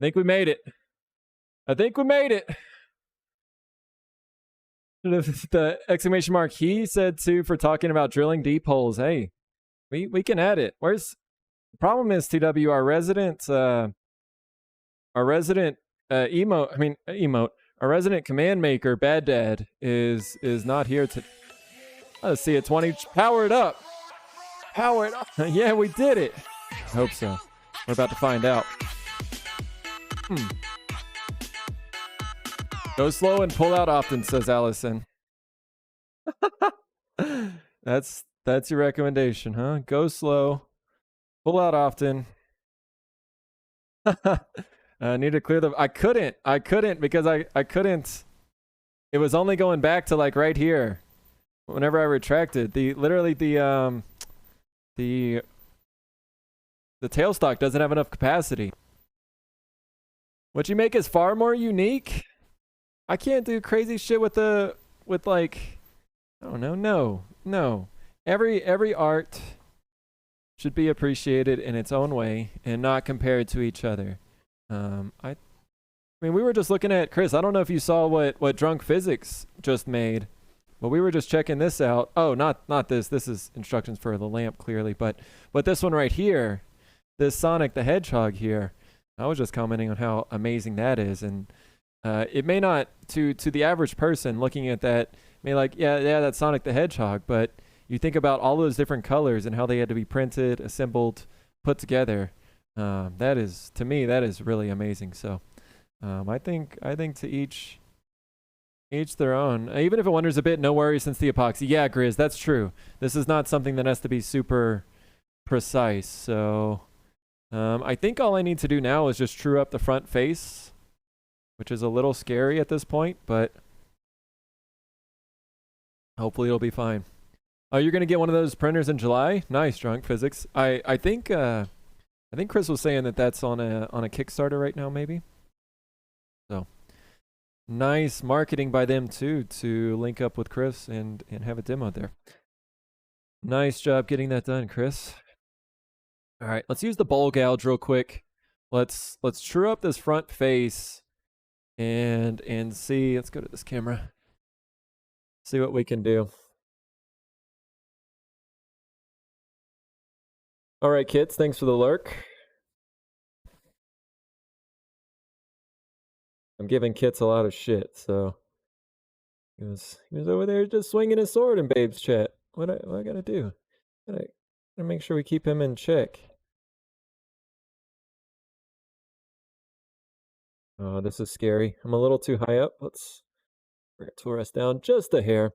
I think we made it. I think we made it. The exclamation mark he said too for talking about drilling deep holes. Hey, we can add it. Where's the problem is TW our resident our resident command maker Bad Dad is not here to. Let's see it 20 power it up. Power it up. Yeah, we did it. I hope so. We're about to find out. Go slow and pull out often, says Allison. That's your recommendation, huh? Go slow, pull out often. I need to clear the. I couldn't because I couldn't. It was only going back to like right here. Whenever I retracted, the The tailstock doesn't have enough capacity. What you make is far more unique. I can't do crazy shit with like, I don't know. No. Every art should be appreciated in its own way and not compared to each other. I mean, we were just looking at, Chris, I don't know if you saw what Drunk Physics just made, but we were just checking this out. Oh, not this. This is instructions for the lamp, clearly, but this one right here, this Sonic the Hedgehog here, I was just commenting on how amazing that is, and it may not, to the average person looking at that, may like, yeah, that's Sonic the Hedgehog, but you think about all those different colors and how they had to be printed, assembled, put together. That is, to me, that is really amazing. So I think to each their own. Even if it wonders a bit, no worries since the epoxy. Yeah, Grizz, that's true. This is not something that has to be super precise. So I think all I need to do now is just true up the front face, which is a little scary at this point, but hopefully it'll be fine. Oh, you're gonna get one of those printers in July? Nice, Drunk Physics. I think Chris was saying that that's on a Kickstarter right now, maybe. So nice marketing by them too, to link up with Chris and have a demo there. Nice job getting that done, Chris. All right, let's use the bowl gouge real quick. Let's true up this front face and see. Let's go to this camera. See what we can do. All right, kids, thanks for the lurk. I'm giving Kits a lot of shit, so he was over there just swinging his sword in Babe's chat. What I gotta do? Gotta make sure we keep him in check. Oh, this is scary. I'm a little too high up. Let's bring our tool rest down just a hair.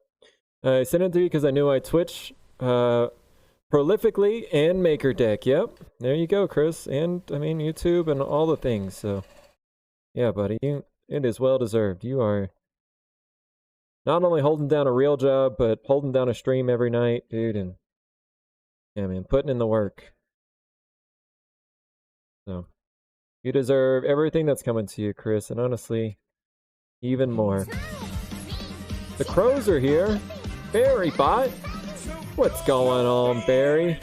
I sent it to you because I knew I Twitch prolifically and Maker Deck. Yep, there you go, Chris. And I mean YouTube and all the things. So yeah, buddy, it is well deserved. You are not only holding down a real job, but holding down a stream every night, dude, and yeah, man, putting in the work. So you deserve everything that's coming to you, Chris, and honestly, even more. The crows are here. Barry Bot. What's going on, Barry?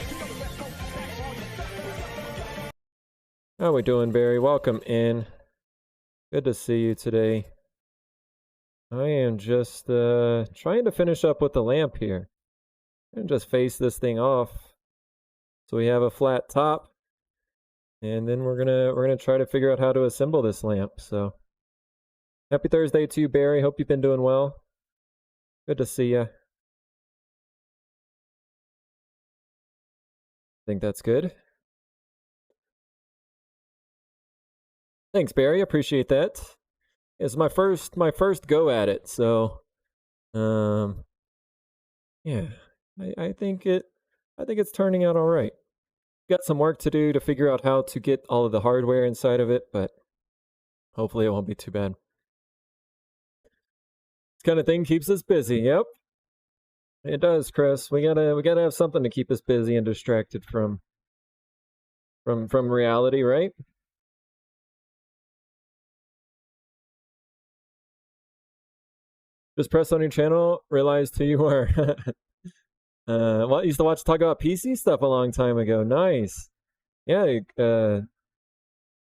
How we doing, Barry? Welcome in. Good to see you today. I am just trying to finish up with the lamp here. And just face this thing off so we have a flat top. And then we're gonna try to figure out how to assemble this lamp. So happy Thursday to you, Barry. Hope you've been doing well. Good to see you. I think that's good. Thanks, Barry. Appreciate that. It's my first go at it, so yeah. I think it's turning out all right. Got some work to do to figure out how to get all of the hardware inside of it, but hopefully it won't be too bad. This kind of thing keeps us busy. Yep. It does, Chris. We gotta have something to keep us busy and distracted from reality, right? Just press on your channel, realized who you are. Well, I used to talk about PC stuff a long time ago. Nice. Yeah,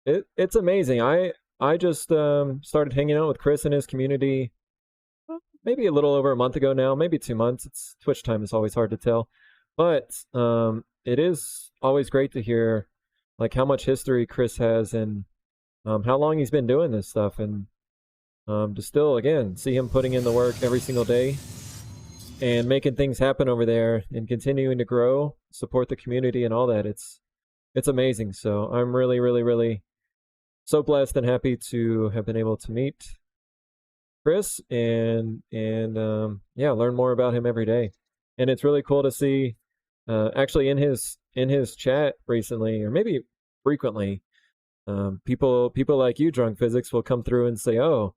it's amazing. I just started hanging out with Chris and his community maybe a little over a month ago now, maybe 2 months. It's Twitch time is always hard to tell. But it is always great to hear like how much history Chris has and how long he's been doing this stuff, and to still again see him putting in the work every single day and making things happen over there and continuing to grow, support the community and all that. It's amazing. So I'm really, really, really so blessed and happy to have been able to meet Chris and yeah, learn more about him every day. And it's really cool to see actually in his chat recently, or maybe frequently, people like you, Drunk Physics, will come through and say, oh,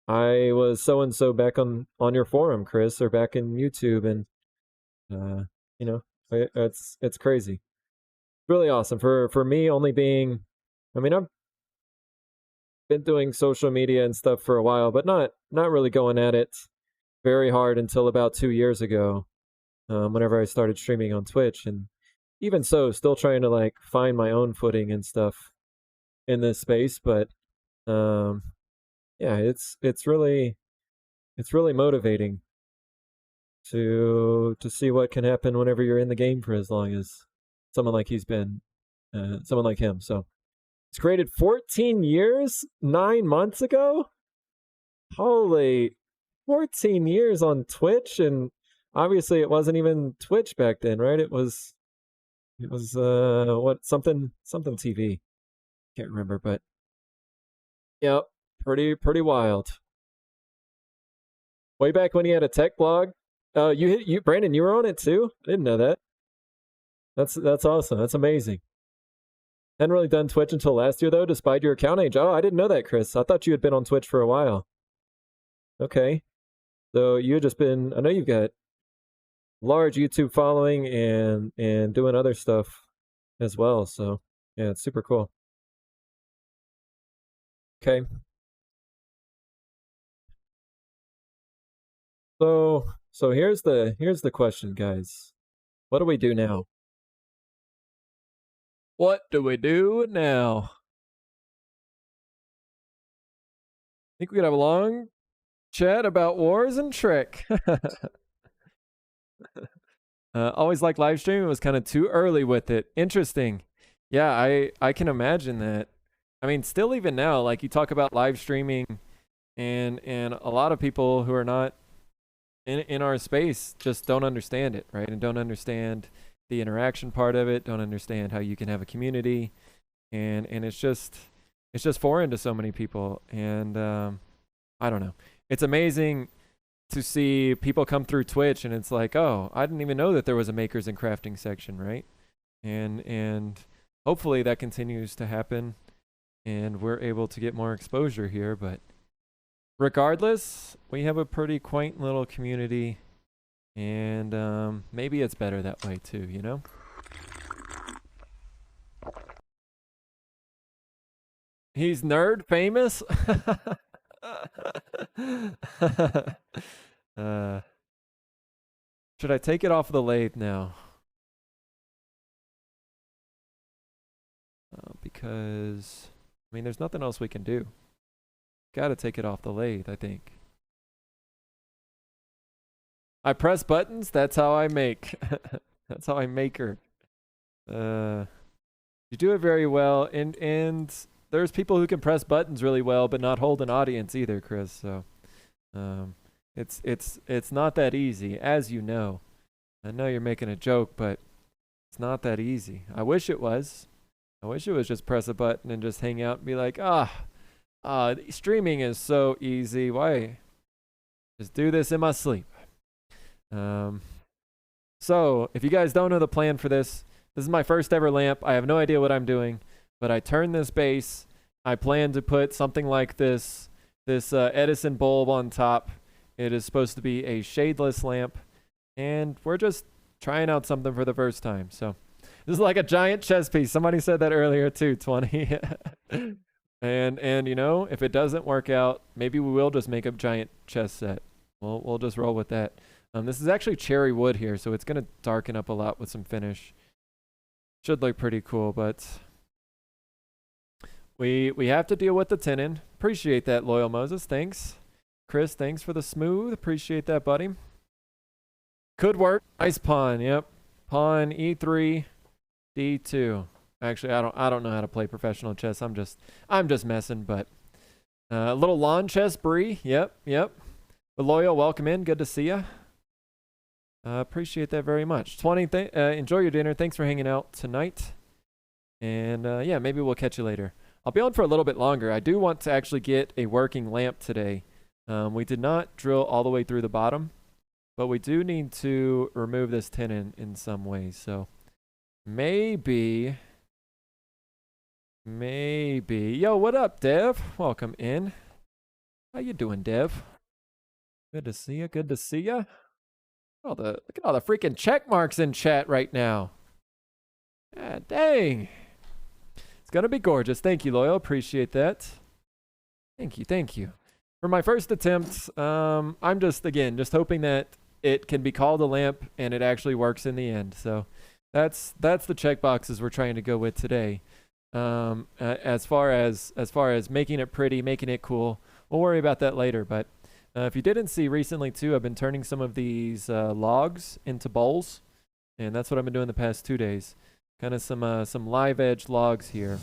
I was so and so back on your forum, Chris, or back in YouTube, and you know, it's crazy. really awesome for me only being, I mean, I've been doing social media and stuff for a while, but not really going at it very hard until about 2 years ago, whenever I started streaming on Twitch. And even so, still trying to like find my own footing and stuff in this space. But um, yeah, it's really motivating to see what can happen whenever you're in the game for as long as someone like he's been, someone like him. So it's created 14 years, 9 months ago. Holy, 14 years on Twitch, and obviously it wasn't even Twitch back then, right? It was what, something TV. Can't remember, but yeah, pretty wild. Way back when he had a tech blog. You Brandon, you were on it too? I didn't know that. That's awesome. That's amazing. Hadn't really done Twitch until last year though, despite your account age. Oh, I didn't know that, Chris. I thought you had been on Twitch for a while. Okay. So you've just been, I know you've got large YouTube following and doing other stuff as well. So yeah, it's super cool. Okay. So here's the question, guys. What do we do now? What do we do now? I think we could have a long chat about wars and Trek. Always like live streaming, was kind of too early with it. Interesting. Yeah, I can imagine that. I mean, still even now, like you talk about live streaming, and a lot of people who are not in our space just don't understand it, right? And don't understand the interaction part of it, don't understand how you can have a community, and it's just foreign to so many people. And I don't know. It's amazing to see people come through Twitch and it's like, oh, I didn't even know that there was a makers and crafting section, right? And hopefully that continues to happen and we're able to get more exposure here. But regardless, we have a pretty quaint little community, and maybe it's better that way too, you know? He's nerd famous? Should I take it off the lathe now? Because, I mean, there's nothing else we can do. Gotta take it off the lathe, I think. I press buttons, that's how I make. That's how I make her. You do it very well, and there's people who can press buttons really well, but not hold an audience either, Chris. So, it's not that easy, as you know. I know you're making a joke, but it's not that easy. I wish it was. I wish it was just press a button and just hang out and be like, streaming is so easy. Why? Just do this in my sleep. So, if you guys don't know the plan for this, this is my first ever lamp. I have no idea what I'm doing, but I turn this base. I plan to put something like this Edison bulb on top. It is supposed to be a shadeless lamp, and we're just trying out something for the first time. So, this is like a giant chess piece. Somebody said that earlier too, 20. And you know, if it doesn't work out, maybe we will just make a giant chess set. We'll just roll with that. This is actually cherry wood here, so it's gonna darken up a lot with some finish. Should look pretty cool, but we have to deal with the tenon. Appreciate that, Loyal Moses. Thanks. Chris, thanks for the smooth. Appreciate that, buddy. Could work. Nice pawn. Yep. Pawn E3, D2. Actually, I don't know how to play professional chess. I'm just messing, but a little lawn chess, Bree. Yep. But Loyal, welcome in. Good to see you. Appreciate that very much. 20, enjoy your dinner. Thanks for hanging out tonight. And yeah, maybe we'll catch you later. I'll be on for a little bit longer. I do want to actually get a working lamp today. We did not drill all the way through the bottom, but we do need to remove this tenon in some ways. So maybe. Yo, what up, Dev? Welcome in. How you doing, Dev? Good to see you. Look at all the freaking check marks in chat right now. Ah, dang. It's going to be gorgeous. Thank you, Loyal. Appreciate that. Thank you. Thank you. For my first attempt, I'm just hoping that it can be called a lamp and it actually works in the end. So that's the check boxes we're trying to go with today. As far as making it pretty, making it cool, we'll worry about that later. But if you didn't see recently too, I've been turning some of these logs into bowls, and that's what I've been doing the past 2 days. Kind of some live edge logs here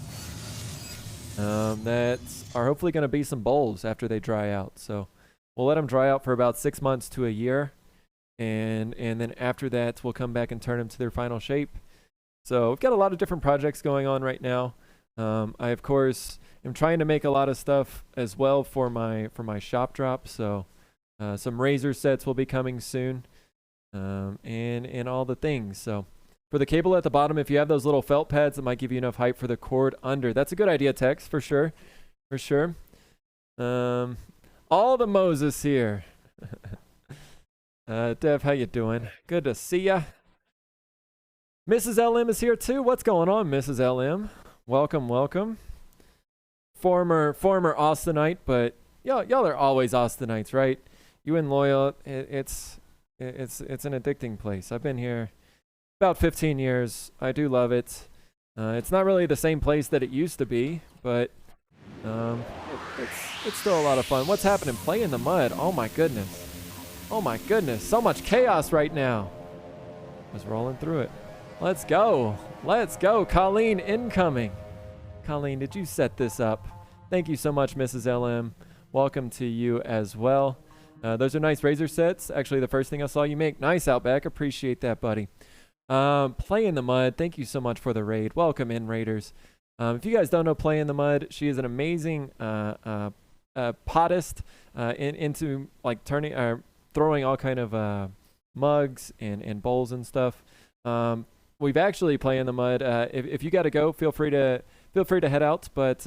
that are hopefully going to be some bowls after they dry out. So we'll let them dry out for about 6 months to a year, and then after that we'll come back and turn them to their final shape. So we've got a lot of different projects going on right now. I of course am trying to make a lot of stuff as well for my shop drop. So some razor sets will be coming soon, and all the things. So for the cable at the bottom, if you have those little felt pads, that might give you enough height for the cord under. That's a good idea, Tex, for sure. For sure. All the Moses here. Dev, how you doing? Good to see ya. Mrs. LM is here too. What's going on, Mrs. LM? Welcome, welcome. Former Austinite, but y'all are always Austinites, right? You and Loyal, it's an addicting place. I've been here about 15 years. I do love it. It's not really the same place that it used to be, but it's still a lot of fun. What's happening? Play in the mud. Oh my goodness. Oh my goodness. So much chaos right now. Just rolling through it. Let's go. Let's go. Colleen incoming. Colleen, did you set this up? Thank you so much, Mrs. LM. Welcome to you as well. Those are nice razor sets. Actually, the first thing I saw you make. Nice, Outback. Appreciate that, buddy. Play in the Mud, thank you so much for the raid. Welcome in, Raiders. If you guys don't know Play in the Mud, she is an amazing potist into like throwing all kind of mugs and bowls and stuff. We've actually Play in the Mud. If you got to go, feel free to head out. But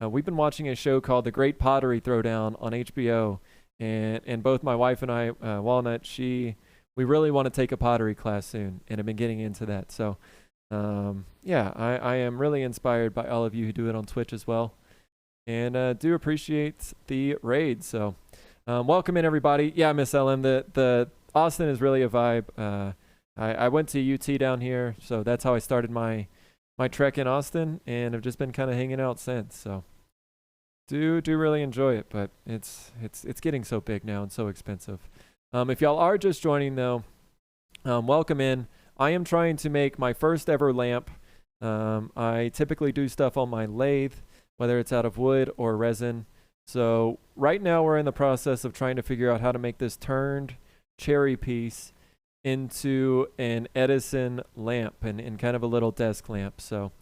we've been watching a show called The Great Pottery Throwdown on HBO, and both my wife and I, Walnut, we really want to take a pottery class soon, and have been getting into that. So, yeah, I am really inspired by all of you who do it on Twitch as well, and do appreciate the raid. So, welcome in, everybody. Yeah, Miss LM, the Austin is really a vibe. I went to UT down here, so that's how I started my trek in Austin, and have just been kind of hanging out since. So, do really enjoy it, but it's getting so big now and so expensive. If y'all are just joining though, welcome in. I am trying to make my first ever lamp. I typically do stuff on my lathe, whether it's out of wood or resin. So right now we're in the process of trying to figure out how to make this turned cherry piece into an Edison lamp and kind of a little desk lamp. So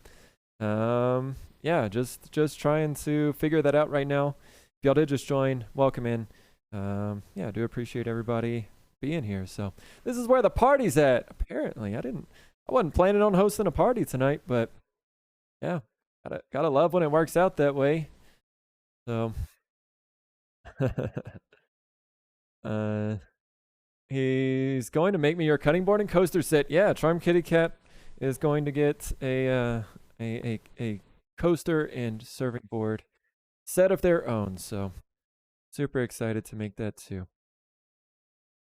yeah, just trying to figure that out right now. If y'all did just join, welcome in. Yeah, I do appreciate everybody being here. So this is where the party's at. Apparently, I wasn't planning on hosting a party tonight, but yeah, gotta love when it works out that way. So, he's going to make me your cutting board and coaster set. Yeah, Charm Kitty Cat is going to get a coaster and serving board set of their own. So. Super excited to make that too.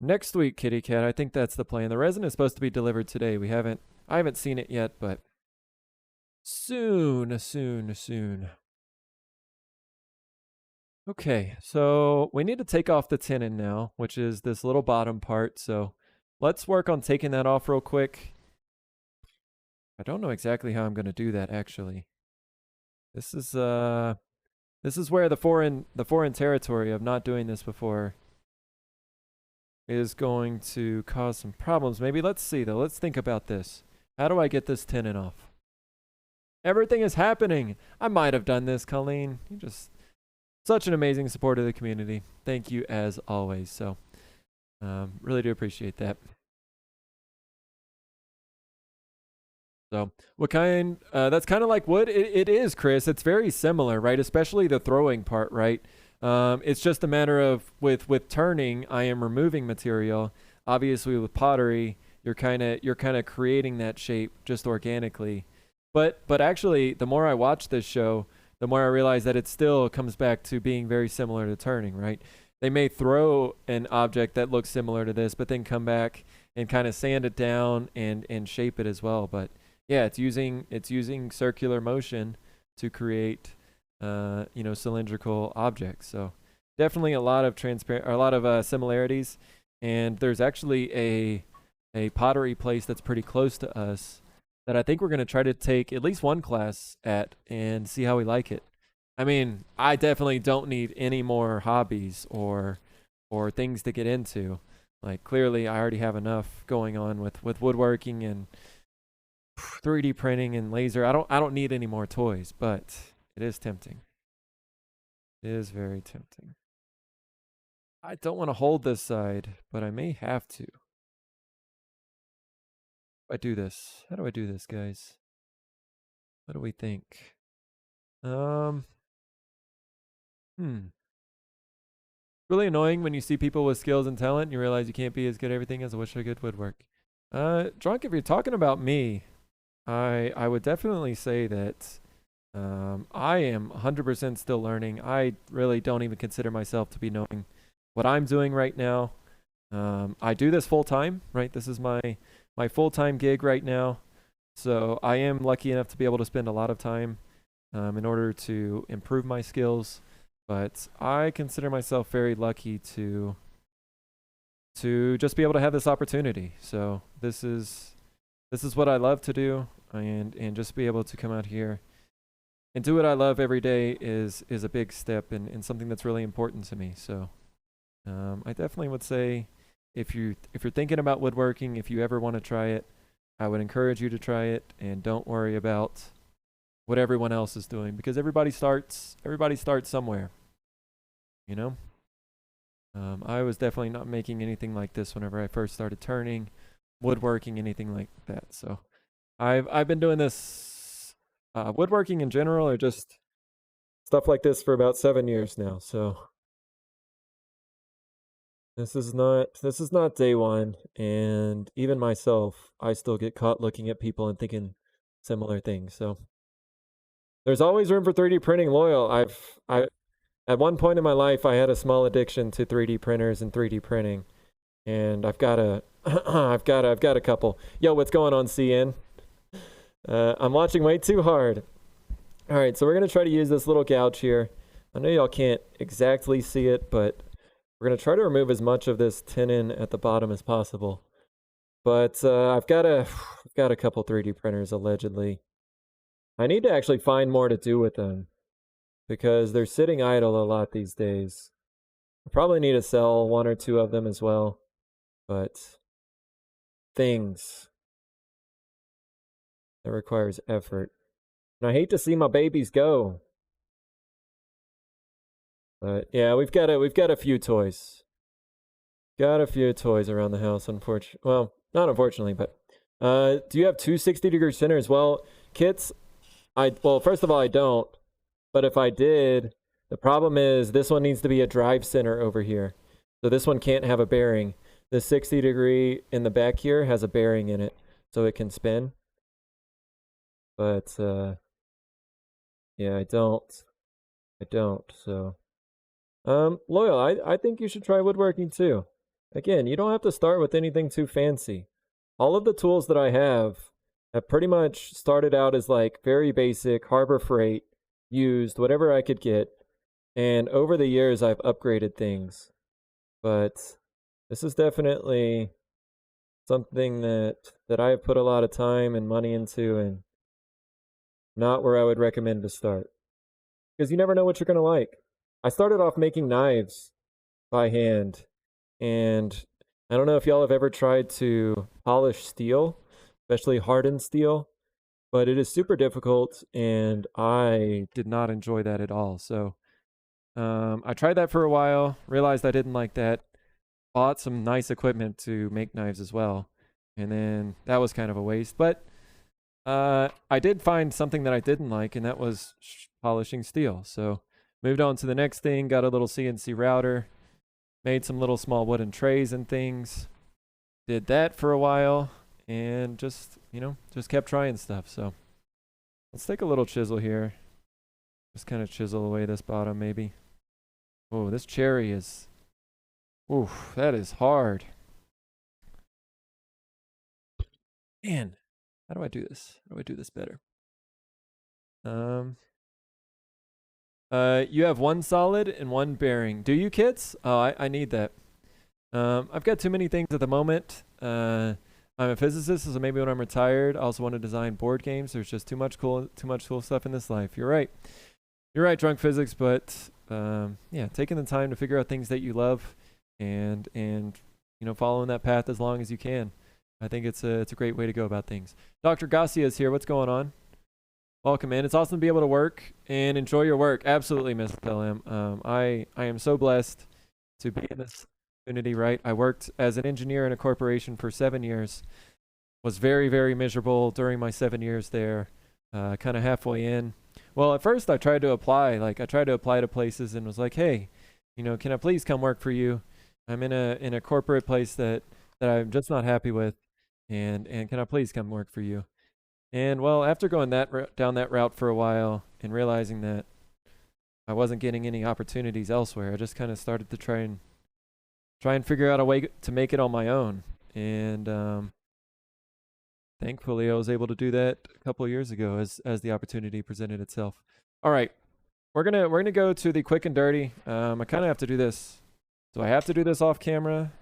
Next week, Kitty Cat, I think that's the plan. The resin is supposed to be delivered today. I haven't seen it yet, but soon. Okay, so we need to take off the tenon now, which is this little bottom part. So let's work on taking that off real quick. I don't know exactly how I'm going to do that, actually. This is where the foreign territory of not doing this before is going to cause some problems. Maybe let's see though. Let's think about this. How do I get this tenon off? Everything is happening. I might have done this, Colleen. You're just such an amazing support of the community. Thank you as always. So really do appreciate that. So what kind, that's kind of like wood. It is, Chris. It's very similar, right? Especially the throwing part, right? It's just a matter of with turning, I am removing material. Obviously with pottery, you're kind of creating that shape just organically. But actually, the more I watch this show, the more I realize that it still comes back to being very similar to turning, right? They may throw an object that looks similar to this, but then come back and kind of sand it down and shape it as well. But yeah, it's using circular motion to create cylindrical objects. So definitely a lot of similarities. And there's actually a pottery place that's pretty close to us that I think we're going to try to take at least one class at and see how we like it. I mean, I definitely don't need any more hobbies or things to get into. Like, clearly I already have enough going on with woodworking and 3D printing and laser. I don't need any more toys, but it is tempting. It is very tempting. I don't want to hold this side, but I may have to. I do this? How do I do this, guys? What do we think? Really annoying when you see people with skills and talent and you realize you can't be as good at everything as I wish I could woodwork. Drunk, if you're talking about me, I would definitely say that I am 100% still learning. I really don't even consider myself to be knowing what I'm doing right now. I do this full time, right? This is my full-time gig right now. So I am lucky enough to be able to spend a lot of time in order to improve my skills. But I consider myself very lucky to just be able to have this opportunity. So this is what I love to do, and just be able to come out here and do what I love every day is a big step and something that's really important to me. So I definitely would say if you're thinking about woodworking, if you ever want to try it, I would encourage you to try it, and don't worry about what everyone else is doing, because everybody starts somewhere, you know. I was definitely not making anything like this whenever I first started turning, woodworking, anything like that. So I've been doing this woodworking in general, or just stuff like this, for about 7 years now. So this is not day one, and even myself, I still get caught looking at people and thinking similar things. So there's always room for 3D printing, Loyal. I at one point in my life, I had a small addiction to 3D printers and 3D printing, and I've got a couple. Yo, what's going on, CN? I'm watching way too hard. All right, so we're gonna try to use this little gouge here. I know y'all can't exactly see it, but we're going to try to remove as much of this tenon at the bottom as possible. But I've got a couple 3D printers, allegedly. I need to actually find more to do with them, because they're sitting idle a lot these days. I probably need to sell one or two of them as well. But things that requires effort. And I hate to see my babies go. But yeah, we've got a few toys. Got a few toys around the house, unfortunately. Well, not unfortunately, but do you have two 60-degree centers? Well, kits, first of all, I don't. But if I did, the problem is this one needs to be a drive center over here. So this one can't have a bearing. The 60-degree in the back here has a bearing in it, so it can spin. But yeah, I don't. So Loyal, I think you should try woodworking too. Again, you don't have to start with anything too fancy. All of the tools that I have pretty much started out as like very basic, Harbor Freight, used, whatever I could get. And over the years, I've upgraded things. But this is definitely something that I have put a lot of time and money into, and not where I would recommend to start. Because you never know what you're going to like. I started off making knives by hand, and I don't know if y'all have ever tried to polish steel, especially hardened steel, but it is super difficult, and I did not enjoy that at all. So I tried that for a while, realized I didn't like that, bought some nice equipment to make knives as well, and then that was kind of a waste. But I did find something that I didn't like, and that was polishing steel. So moved on to the next thing, got a little CNC router, made some little small wooden trays and things. did that for a while and just, just kept trying stuff. So let's take a little chisel here. Just kind of chisel away this bottom maybe. Oh, this cherry is, oof, that is hard. Man, how do I do this? How do I do this better? You have one solid and one bearing. Do you, kids? Oh, I need that. I've got too many things at the moment. I'm a physicist, so maybe when I'm retired, I also want to design board games. There's just too much cool stuff in this life. You're right. You're right, drunk physics, but yeah, taking the time to figure out things that you love and following that path as long as you can. I think it's a great way to go about things. Dr. Garcia is here. What's going on? Welcome in. It's awesome to be able to work and enjoy your work. Absolutely, Ms. LM. I am so blessed to be in this community, right? I worked as an engineer in a corporation for 7 years. Was very, very miserable during my 7 years there. Kind of halfway in. Well, at first I tried to apply. I tried to apply to places and was like, hey, can I please come work for you? I'm in a corporate place that I'm just not happy with. And can I please come work for you? And well, after going down that route for a while and realizing that I wasn't getting any opportunities elsewhere, I just kind of started to try and figure out a way to make it on my own. And thankfully, I was able to do that a couple of years ago as the opportunity presented itself. All right, we're gonna go to the quick and dirty. I kind of have to do this. Do I have to do this off camera?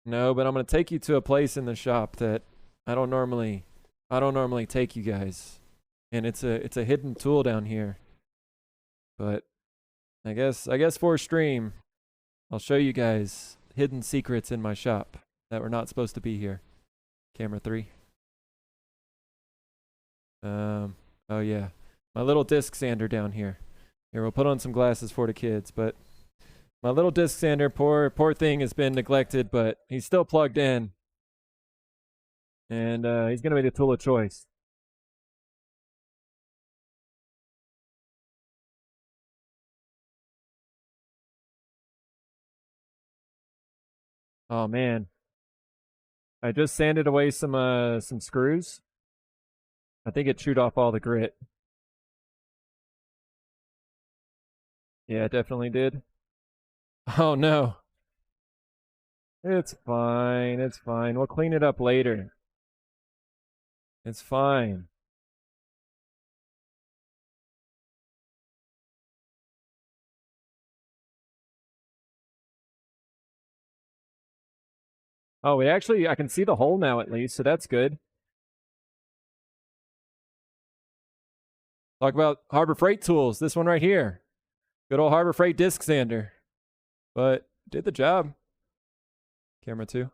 No, but I'm gonna take you to a place in the shop that I don't normally take you guys, and it's a hidden tool down here. But I guess for stream, I'll show you guys hidden secrets in my shop that were not supposed to be here. Camera 3. Oh yeah, my little disc sander down here. Here, we'll put on some glasses for the kids, but my little disc sander, poor thing, has been neglected, but he's still plugged in. And he's going to be the tool of choice. Oh, man. I just sanded away some screws. I think it chewed off all the grit. Yeah, it definitely did. Oh, no. It's fine. It's fine. We'll clean it up later. It's fine. Oh, I can see the hole now at least, so that's good. Talk about Harbor Freight tools. This one right here. Good old Harbor Freight disc sander. But did the job. Camera 2.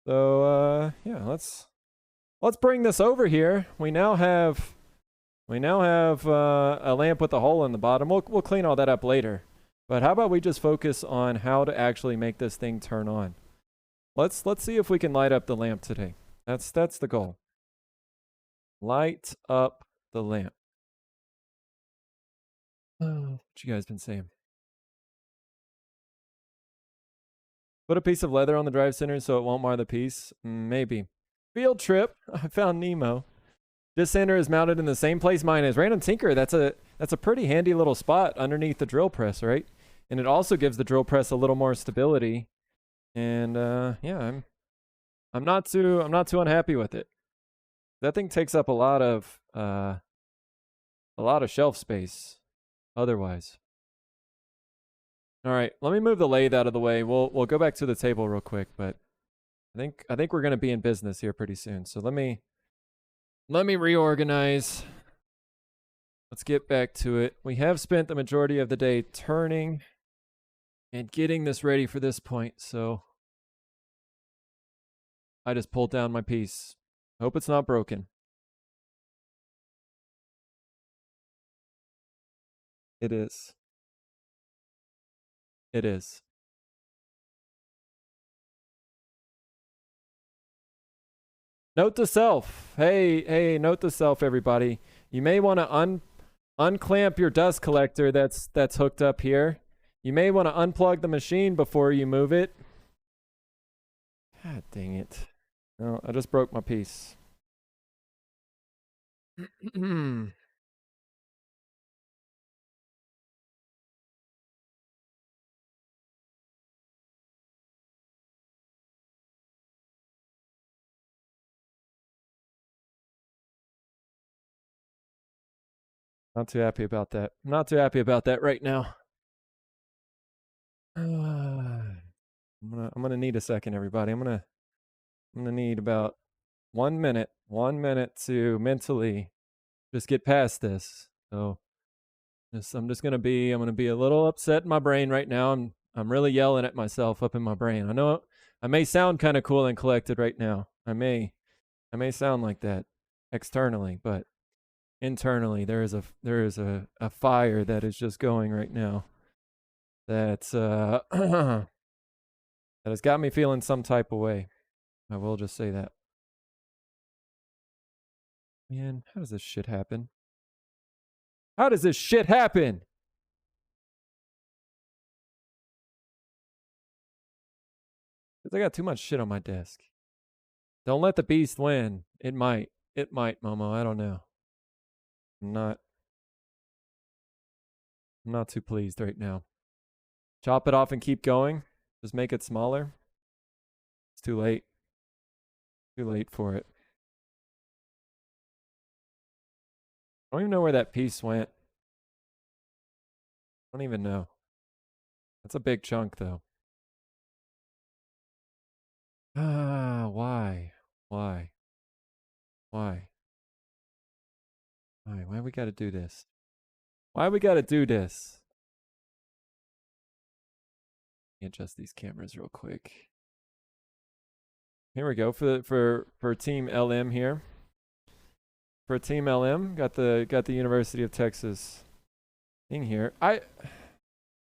So yeah, let's bring this over here. We now have a lamp with a hole in the bottom. We'll clean all that up later. But how about we just focus on how to actually make this thing turn on? Let's see if we can light up the lamp today. That's the goal. Light up the lamp. Oh, what you guys been saying? Put a piece of leather on the drive center so it won't mar the piece. Maybe. Field trip. I found Nemo. This sander is mounted in the same place mine is. Random Tinker. That's a pretty handy little spot underneath the drill press, right? And it also gives the drill press a little more stability. And yeah, I'm not too unhappy with it. That thing takes up a lot of shelf space otherwise. All right, let me move the lathe out of the way. We'll go back to the table real quick, but I think we're going to be in business here pretty soon. So let me reorganize. Let's get back to it. We have spent the majority of the day turning and getting this ready for this point, so I just pulled down my piece. Hope it's not broken. It is. It is. Note to self. Hey, note to self, everybody. You may want to unclamp your dust collector that's hooked up here. You may want to unplug the machine before you move it. God dang it. No, I just broke my piece. Not too happy about that. Not too happy about that right now. I'm gonna need a second, everybody. I'm gonna need about 1 minute to mentally just get past this. So I'm gonna be a little upset in my brain right now. I'm really yelling at myself up in my brain. I know I may sound kind of cool and collected right now. I may sound like that externally, but internally there is a fire that is just going right now. That's that has got me feeling some type of way. I will just say that. Man, how does this shit happen? How does this shit happen? Because I got too much shit on my desk. Don't let the beast win. It might. It might, Momo. I don't know. I'm not too pleased right now. Chop it off and keep going. Just make it smaller. It's too late. Too late for it. I don't even know where that piece went. I don't even know. That's a big chunk, though. Ah, why? Why? Why? Why we gotta do this? Why we gotta do this? Let me adjust these cameras real quick. Here we go for Team LM here. For Team LM, got the University of Texas thing here. I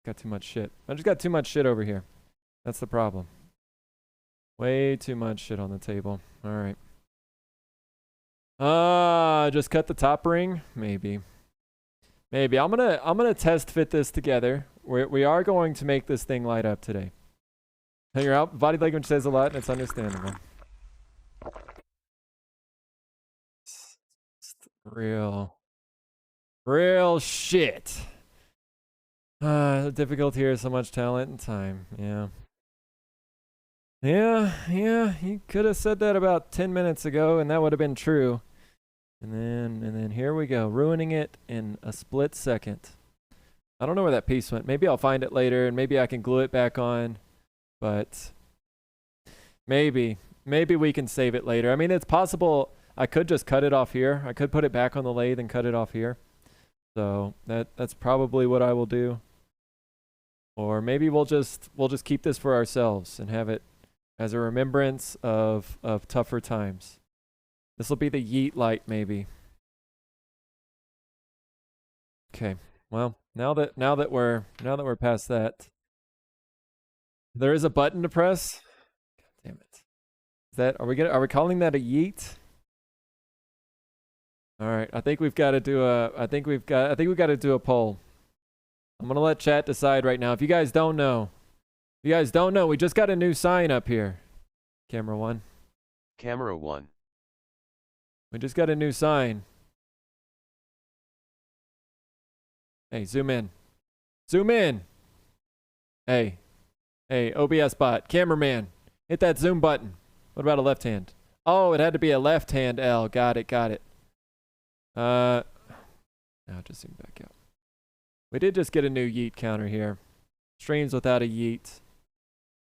got too much shit. I just got too much shit over here. That's the problem. Way too much shit on the table. All right. Just cut the top ring. Maybe. I'm gonna test fit this together. We are going to make this thing light up today. You're out. Body language says a lot, and it's understandable. Real shit. The difficulty here is so much talent and time. Yeah. You could have said that about 10 minutes ago, and that would have been true. And then here we go, ruining it in a split second. I don't know where that piece went. Maybe I'll find it later, and maybe I can glue it back on. But maybe we can save it later. I mean, it's possible I could just cut it off here. I could put it back on the lathe and cut it off here. So that's probably what I will do. Or maybe we'll just keep this for ourselves and have it as a remembrance of tougher times. This will be the yeet light, maybe. Okay. Well, now that we're past that, there is a button to press. God damn it! Are we calling that a yeet? All right. I think we've got to do a poll. I'm gonna let chat decide right now. If you guys don't know, we just got a new sign up here. Camera one. We just got a new sign. Hey, zoom in. Hey, OBS bot, cameraman, hit that zoom button. What about a left hand? Oh, it had to be a left hand L. Got it. Now just zoom back out. We did just get a new yeet counter here. Streams without a yeet.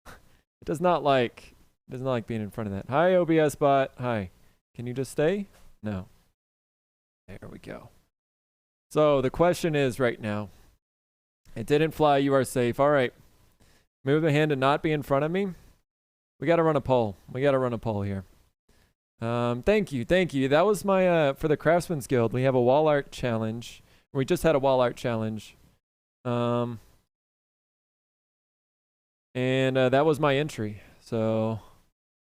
It does not like being in front of that. Hi, OBS bot. Hi. Can you just stay? No. There we go. So the question is right now. It didn't fly. You are safe. All right. Move the hand to not be in front of me. We got to run a poll. Here. Thank you. That was my for the Craftsman's Guild. We have a wall art challenge. We just had a wall art challenge. And that was my entry. So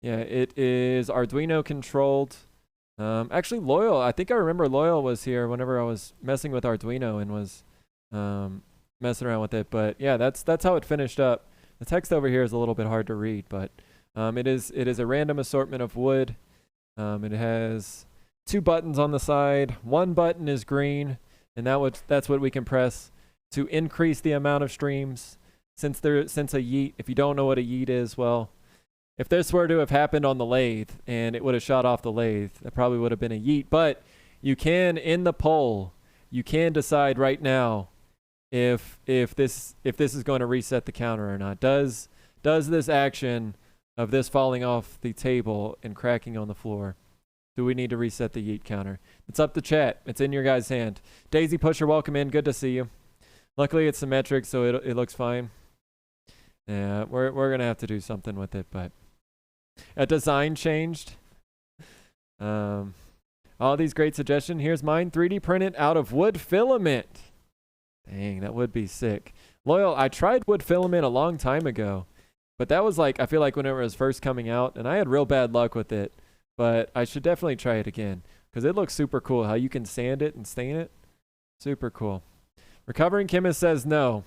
yeah, it is Arduino controlled. Actually, Loyal, I think I remember Loyal was here whenever I was messing with Arduino and was messing around with it. But yeah, that's how it finished up. The text over here is a little bit hard to read, but It is a random assortment of wood. It has 2 buttons on the side. 1 button is green, and that's what we can press to increase the amount of streams. Since a yeet, if you don't know what a yeet is, well, if this were to have happened on the lathe and it would have shot off the lathe, that probably would have been a yeet. But you can, in the poll, you can decide right now if this is going to reset the counter or not. Does this action of this falling off the table and cracking on the floor, do we need to reset the yeet counter? It's up to chat. It's in your guys' hand. Daisy Pusher, welcome in. Good to see you. Luckily, it's symmetric, so it looks fine. Yeah, we're going to have to do something with it, but a design changed. All these great suggestions. Here's mine. 3D printed out of wood filament. Dang, that would be sick. Loyal, I tried wood filament a long time ago, but that was like, I feel like when it was first coming out, and I had real bad luck with it, but I should definitely try it again because it looks super cool how you can sand it and stain it. Super cool. Recovering Chemist says no.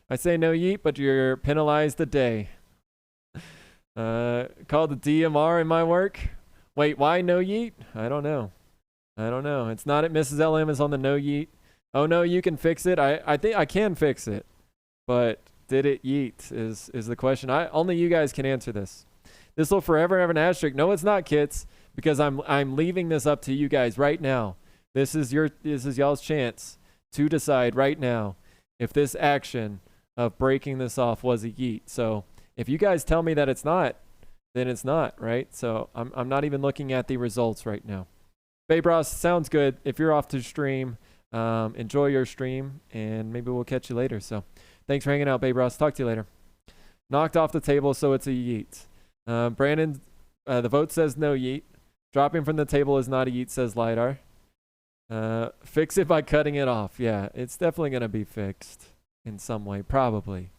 I say no yeet, but you're penalized a day. Called the DMR in my work. Wait, why no yeet? I don't know. It's not at Mrs. LM is on the no yeet. Oh no, you can fix it. I think I can fix it. But did it yeet is the question. Only you guys can answer this. This will forever have an asterisk. No, it's not, kits, because I'm leaving this up to you guys right now. This is y'all's chance to decide right now if this action of breaking this off was a yeet. So if you guys tell me that it's not, then it's not, right? So I'm not even looking at the results right now. Babe Ross, sounds good. If you're off to stream, enjoy your stream, and maybe we'll catch you later. So thanks for hanging out, Babe Ross. Talk to you later. Knocked off the table, so it's a yeet. Brandon, the vote says no yeet. Dropping from the table is not a yeet, says LiDAR. Fix it by cutting it off. Yeah, it's definitely going to be fixed in some way, probably.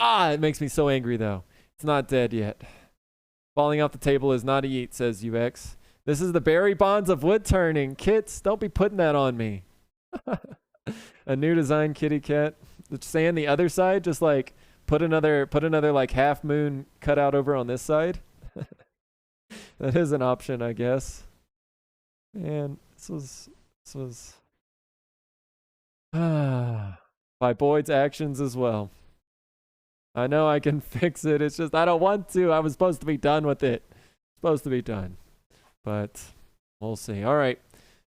It makes me so angry, though. It's not dead yet. Falling off the table is not a yeet, says UX. This is the Barry Bonds of wood turning. Kits, don't be putting that on me. A new design kitty cat. Sand the other side, just like put another like half moon cutout over on this side. That is an option, I guess. Man, this was by Boyd's actions as well. I know I can fix it. It's just I don't want to. I was supposed to be done with it. Supposed to be done. But we'll see. All right.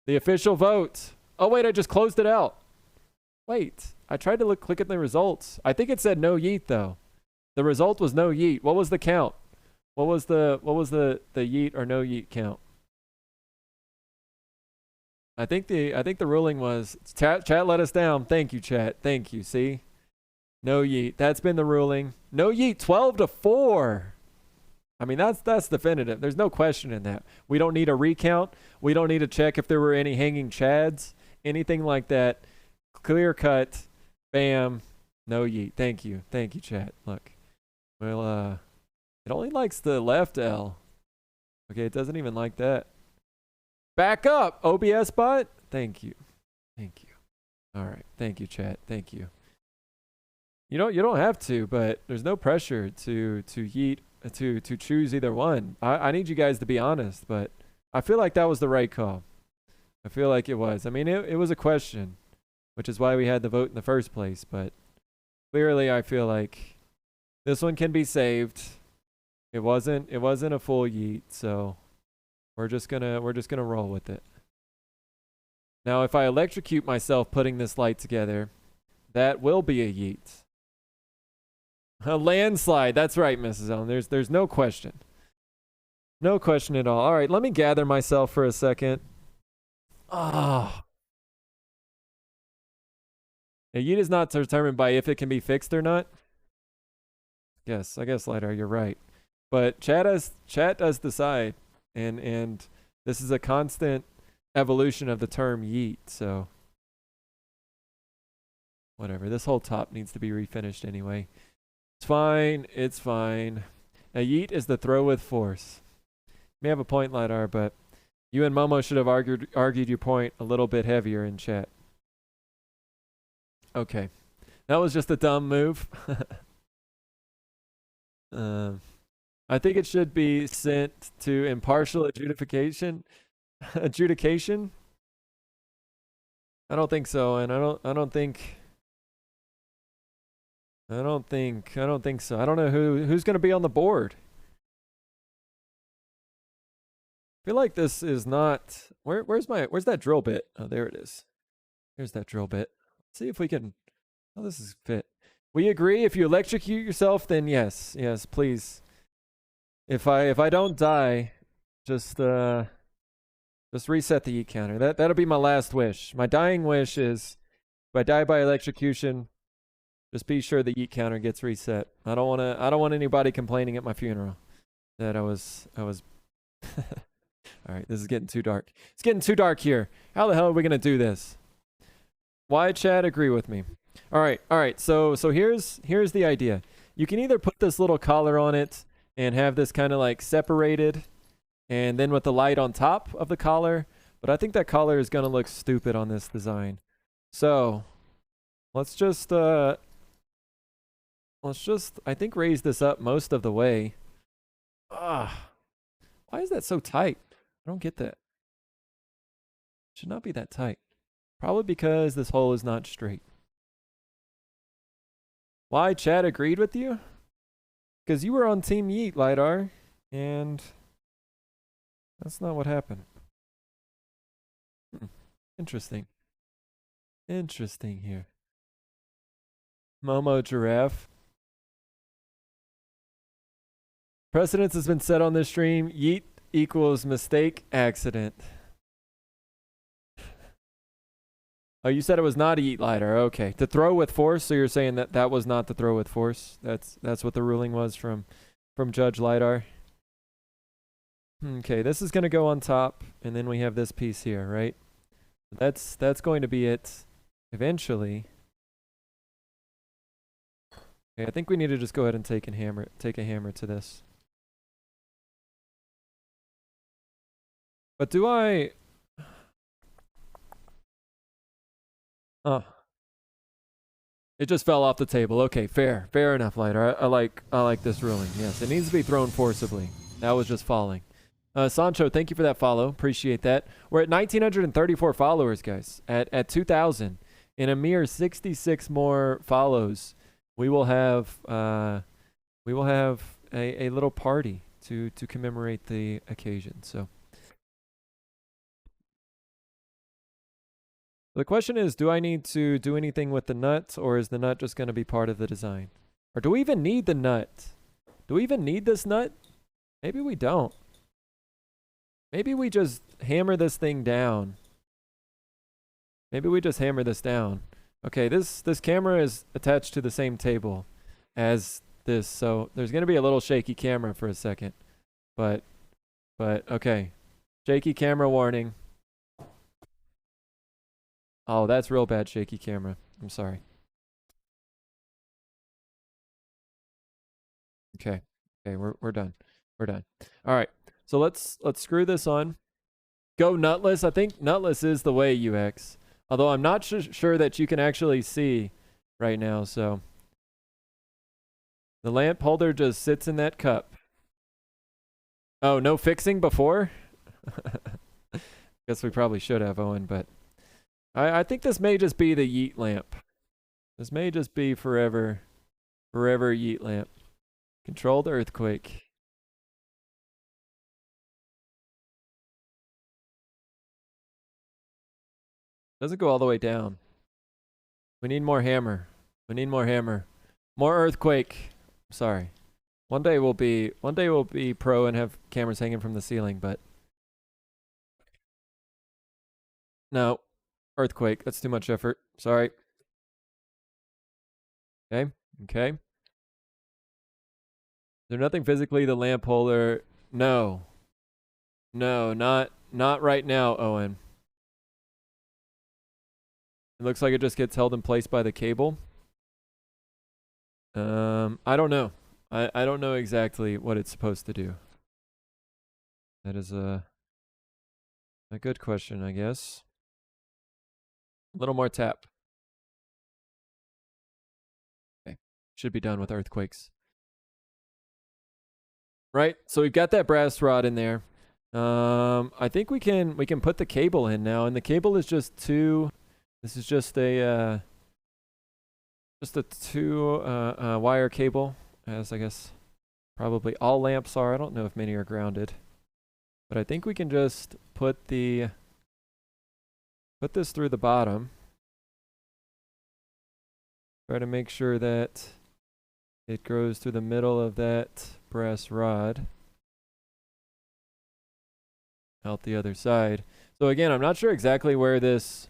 The official vote. Oh, wait, I just closed it out. Wait, I tried to click at the results. I think it said no yeet, though. The result was no yeet. What was the count? What was the yeet or no yeet count? I think the ruling was chat let us down. Thank you, chat. Thank you. See? No yeet. That's been the ruling. No yeet, 12-4. I mean, that's definitive. There's no question in that. We don't need a recount. We don't need to check if there were any hanging chads, anything like that. Clear cut. Bam. No yeet. Thank you. Thank you, chat. Look. Well, it only likes the left L. Okay, it doesn't even like that. Back up, OBS bot. Thank you. Thank you. All right. Thank you, chat. Thank you. You don't have to, but there's no pressure to yeet to choose either one. I need you guys to be honest, but I feel like that was the right call. I feel like it was. I mean, it was a question, which is why we had the vote in the first place, but clearly I feel like this one can be saved. It wasn't a full yeet, so we're just gonna roll with it. Now, if I electrocute myself putting this light together, that will be a yeet. A landslide. That's right, Mrs. Ellen. There's no question. No question at all. All right, let me gather myself for a second. Oh. A yeet is not determined by if it can be fixed or not. Yes, I guess, LiDAR, you're right. But chat does decide. And this is a constant evolution of the term yeet, so whatever. This whole top needs to be refinished anyway. It's fine. It's fine. A yeet is the throw with force. You may have a point, LiDAR, but you and Momo should have argued your point a little bit heavier in chat. Okay. That was just a dumb move. I think it should be sent to impartial adjudication. Adjudication? I don't think so, and I don't think so. I don't know who's going to be on the board. I feel like this is not where's that drill bit? Oh, there it is. Here's that drill bit. Let's see if we can this is fit. We agree if you electrocute yourself, then yes, please. If I don't die, just reset the eat counter. That'll be my last wish. My dying wish is if I die by electrocution, just be sure the eat counter gets reset. I don't want anybody complaining at my funeral that I was All right, this is getting too dark. It's getting too dark here. How the hell are we going to do this? Why, Chad, agree with me? All right. So here's the idea. You can either put this little collar on it and have this kind of like separated and then with the light on top of the collar, but I think that collar is going to look stupid on this design. So let's just I think raise this up most of the way. Why is that so tight? I don't get that. It should not be that tight. Probably because this hole is not straight. Why, Chad agreed with you? Because you were on Team Yeet, LiDAR, and that's not what happened. Interesting. Interesting here. Momo Giraffe. Precedence has been set on this stream. Yeet equals mistake accident. Oh, you said it was not a yeet LiDAR. Okay. To throw with force, so you're saying that was not the throw with force. That's what the ruling was from Judge LiDAR. Okay, this is going to go on top, and then we have this piece here, right? That's going to be it eventually. Okay, I think we need to just go ahead and take a hammer to this. But do I... Oh. It just fell off the table. Okay, fair enough, LiDAR. I like this ruling. Yes, it needs to be thrown forcibly. That was just falling. Sancho, thank you for that follow. Appreciate that. We're at 1,934 followers, guys. At 2,000. In a mere 66 more follows, we will have a little party to commemorate the occasion. So the question is, do I need to do anything with the nut, or is the nut just going to be part of the design? Or do we even need the nut? Do we even need this nut? Maybe we don't. Maybe we just hammer this thing down. Maybe we just hammer this down. Okay, this camera is attached to the same table as this, so there's going to be a little shaky camera for a second. But okay. Shaky camera warning. Oh, that's real bad shaky camera. I'm sorry. Okay, we're done. We're done. All right. So let's screw this on. Go nutless. I think nutless is the way, UX. Although I'm not sure that you can actually see right now, so the lamp holder just sits in that cup. Oh, no fixing before? Guess we probably should have, Owen, but I think this may just be the yeet lamp. This may just be forever yeet lamp. Controlled earthquake. Doesn't go all the way down. We need more hammer. We need more hammer. More earthquake. Sorry. One day we'll be pro and have cameras hanging from the ceiling, but no. Earthquake. That's too much effort. Sorry. Okay. Is there nothing physically the lamp holder? No. No, not right now, Owen. It looks like it just gets held in place by the cable. I don't know. I don't know exactly what it's supposed to do. That is a good question, I guess. A little more tap. Okay. Should be done with earthquakes. right? So we've got that brass rod in there. I think we can put the cable in now, and the cable is just two. This is just a two wire cable, as I guess probably all lamps are. I don't know if many are grounded, but I think we can just put this through the bottom. Try to make sure that it goes through the middle of that brass rod. Out the other side. So again, I'm not sure exactly where this,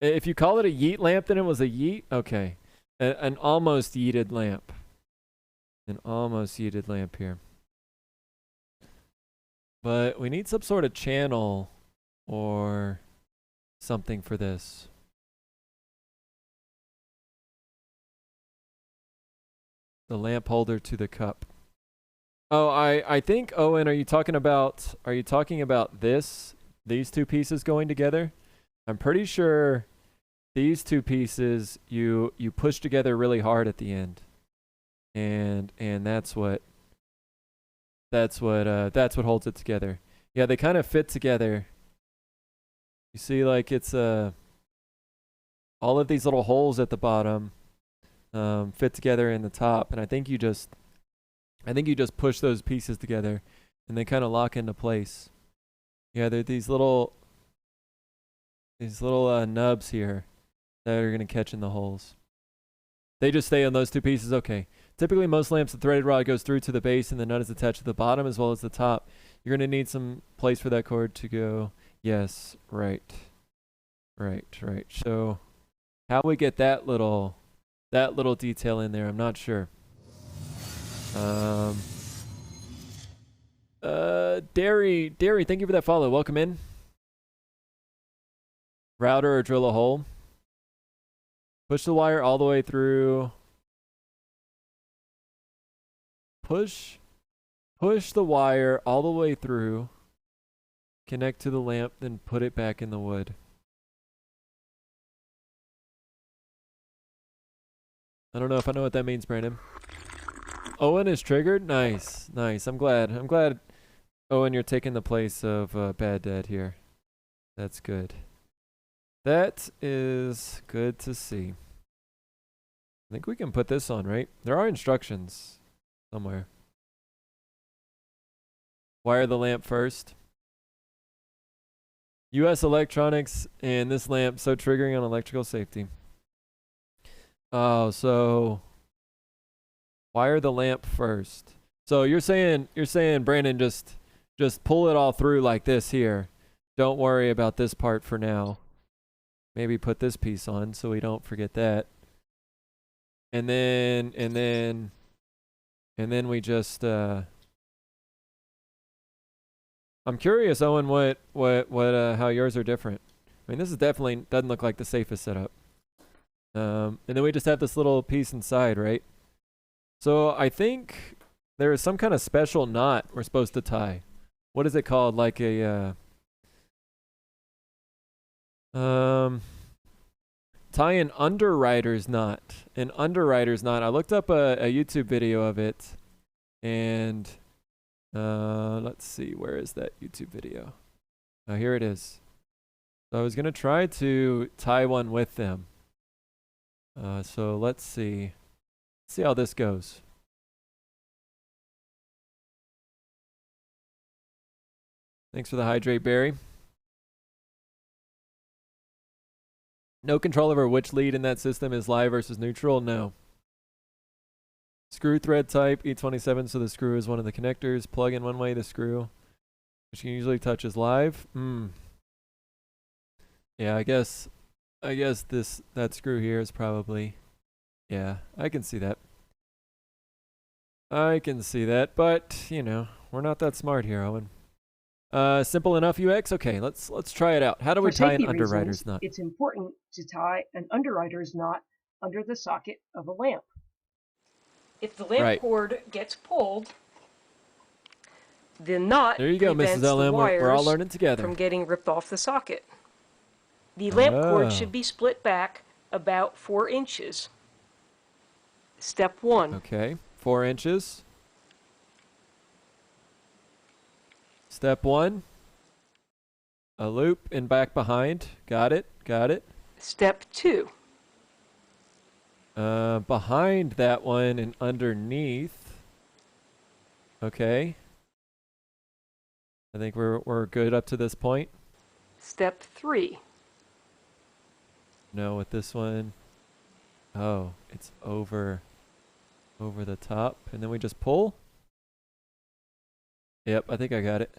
if you call it a yeet lamp, then it was a yeet. Okay. An almost yeeted lamp. An almost yeeted lamp here. But we need some sort of channel or something for this. The lamp holder to the cup. Oh, I think, Owen, are you talking about these two pieces going together? I'm pretty sure these two pieces you push together really hard at the end. And that's what holds it together. Yeah, they kind of fit together. You see, like, it's all of these little holes at the bottom fit together in the top, and I think you just push those pieces together and they kind of lock into place. Yeah, there are these little nubs here that are going to catch in the holes. They just stay on those two pieces. Okay. Typically, most lamps, the threaded rod goes through to the base and the nut is attached to the bottom as well as the top. You're going to need some place for that cord to go. Yes, right. So how we get that little detail in there, I'm not sure. Derry, thank you for that follow. Welcome in. Router or drill a hole. Push the wire all the way through. Push the wire all the way through. Connect to the lamp, then put it back in the wood. I don't know if I know what that means, Brandon. Owen is triggered? Nice. I'm glad, Owen, you're taking the place of Bad Dad here. That's good. That is good to see. I think we can put this on, right? There are instructions somewhere. Wire the lamp first. US Electronics and this lamp so triggering on electrical safety. Oh, so wire the lamp first. So you're saying Brandon, just pull it all through like this here. Don't worry about this part for now. Maybe put this piece on so we don't forget that. And then we just I'm curious, Owen, what how yours are different. I mean, this is definitely doesn't look like the safest setup. And then we just have this little piece inside, right? So I think there is some kind of special knot we're supposed to tie. What is it called? Like a tie an underwriter's knot. An underwriter's knot. I looked up a YouTube video of it, and let's see, where is that YouTube video? Oh, here it is. So I was gonna try to tie one with them. So let's see how this goes. Thanks for the hydrate, Barry. No control over which lead in that system is live versus neutral? No. Screw thread type, E27, so the screw is one of the connectors. Plug in one way, the screw, which you can usually touch is live. Yeah, I guess that screw here is probably, yeah, I can see that. But, you know, we're not that smart here, Owen. Simple enough UX? Okay, let's try it out. How do we tie an underwriter's knot? It's important to tie an underwriter's knot under the socket of a lamp. If the lamp cord gets pulled, the knot there you go, Mrs. LM. We're all learning together. From getting ripped off the socket. The lamp cord should be split back about 4 inches. Step 1. Okay, 4 inches. Step 1. A loop and back behind. Got it, got it. Step 2. Behind that one and underneath. Okay. I think we're good up to this point. Step 3. No, with this one. Oh, it's over the top, and then we just pull. Yep, I think I got it.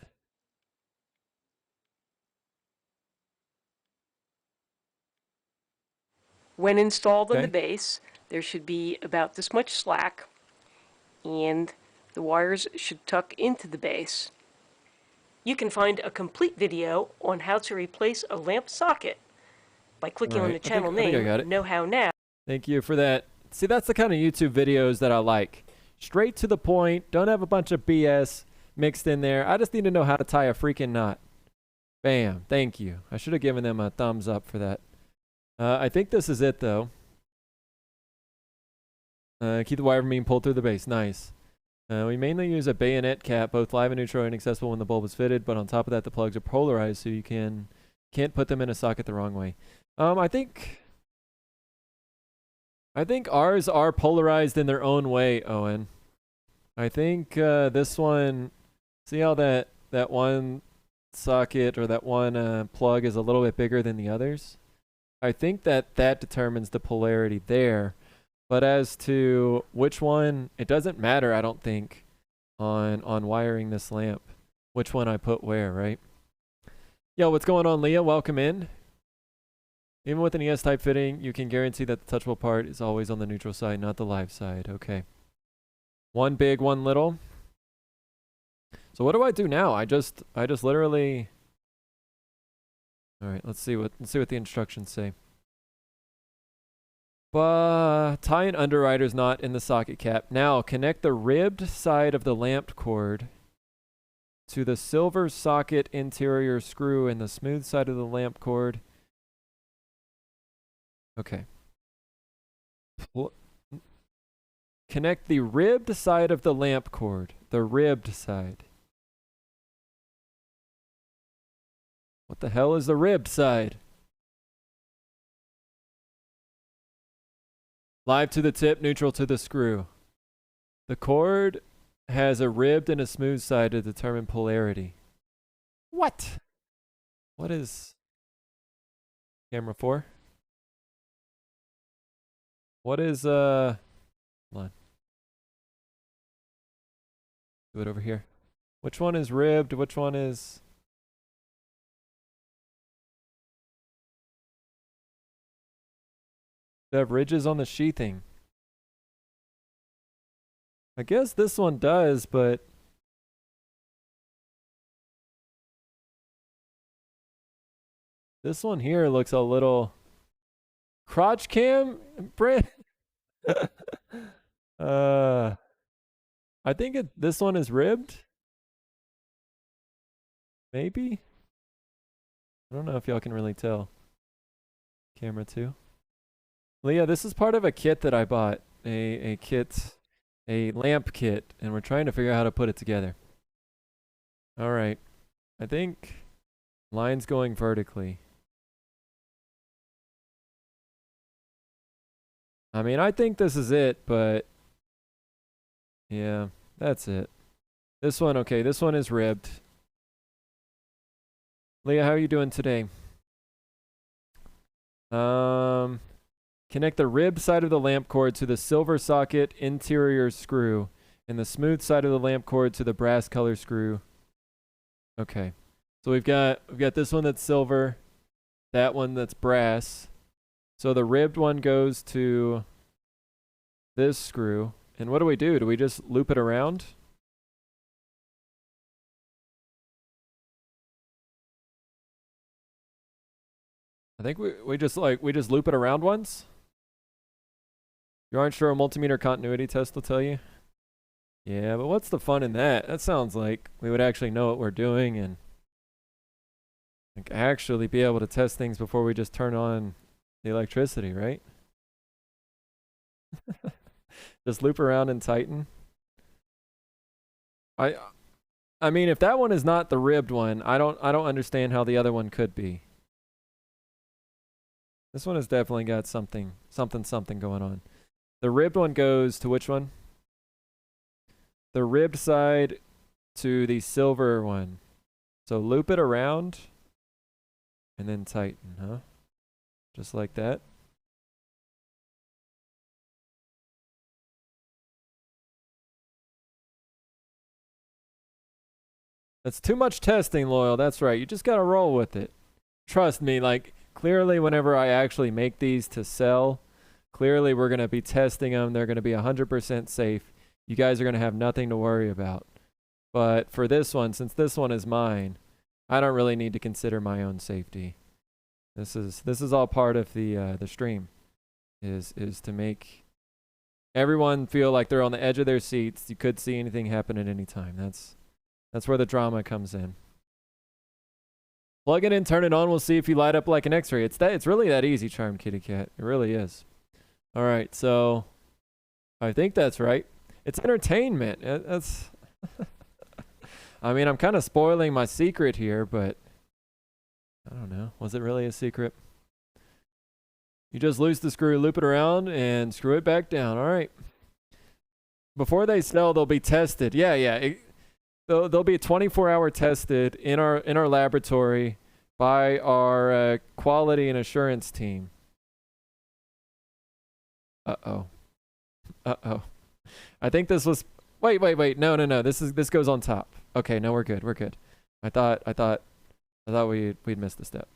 When installed on the base, there should be about this much slack, and the wires should tuck into the base. You can find a complete video on how to replace a lamp socket by clicking on the channel name, Know How Now. Thank you for that. See, that's the kind of YouTube videos that I like. Straight to the point, don't have a bunch of BS mixed in there. I just need to know how to tie a freaking knot. Bam, thank you. I should have given them a thumbs up for that. I think this is it, though. Keep the wire from being pulled through the base. Nice. We mainly use a bayonet cap, both live and neutral, and accessible when the bulb is fitted, but on top of that, the plugs are polarized, so you can't put them in a socket the wrong way. I think ours are polarized in their own way, Owen. I think this one, see how that one socket or that one plug is a little bit bigger than the others? I think that determines the polarity there. But as to which one, it doesn't matter, I don't think, on wiring this lamp, which one I put where, right? Yo, what's going on, Leah? Welcome in. Even with an ES-type fitting, you can guarantee that the touchable part is always on the neutral side, not the live side. Okay. One big, one little. So what do I do now? I just literally... All right, let's see what the instructions say. Tie an underwriter's knot in the socket cap. Now, connect the ribbed side of the lamp cord to the silver socket interior screw and the smooth side of the lamp cord. Okay. Connect the ribbed side of the lamp cord. The ribbed side. What the hell is the ribbed side? Live to the tip, neutral to the screw. The cord has a ribbed and a smooth side to determine polarity. What? What is camera 4? What is hold on. Do it over here. Which one is ribbed? Which one is they have ridges on the sheathing? I guess this one does, but this one here looks a little crotch cam, Brent. I think this one is ribbed. Maybe. I don't know if y'all can really tell. Camera 2. Leah, this is part of a kit that I bought. A lamp kit, and we're trying to figure out how to put it together. All right. I think line's going vertically. I mean, I think this is it, but yeah, that's it. This one, okay, this one is ribbed. Leah, how are you doing today? Connect the ribbed side of the lamp cord to the silver socket interior screw and the smooth side of the lamp cord to the brass color screw. Okay. So we've got this one that's silver, that one that's brass. So the ribbed one goes to this screw. And what do we do? Do we just loop it around? I think we just loop it around once. You aren't sure a multimeter continuity test will tell you? Yeah, but what's the fun in that? That sounds like we would actually know what we're doing and like actually be able to test things before we just turn on the electricity, right? Just loop around and tighten. I mean, if that one is not the ribbed one, I don't understand how the other one could be. This one has definitely got something going on. The ribbed one goes to which one? The ribbed side to the silver one. So loop it around and then tighten, huh? Just like that. That's too much testing, Loyal. That's right. You just got to roll with it. Trust me, like, clearly whenever I actually make these to sell, clearly we're going to be testing them. They're going to be 100% safe. You guys are going to have nothing to worry about. But for this one, since this one is mine, I don't really need to consider my own safety. This is all part of the stream, is to make everyone feel like they're on the edge of their seats. You could see anything happen at any time. That's where the drama comes in. Plug it in, turn it on. We'll see if you light up like an X-ray. It's really that easy, Charmed Kitty Cat. It really is. All right, so I think that's right. It's entertainment. That's. I mean, I'm kind of spoiling my secret here, but I don't know. Was it really a secret? You just loose the screw, loop it around, and screw it back down. All right. Before they sell, they'll be tested. Yeah. They'll be 24-hour tested in our laboratory by our quality and assurance team. Uh-oh. I think this was... Wait. No. This goes on top. Okay, no, we're good. I thought we'd missed a step.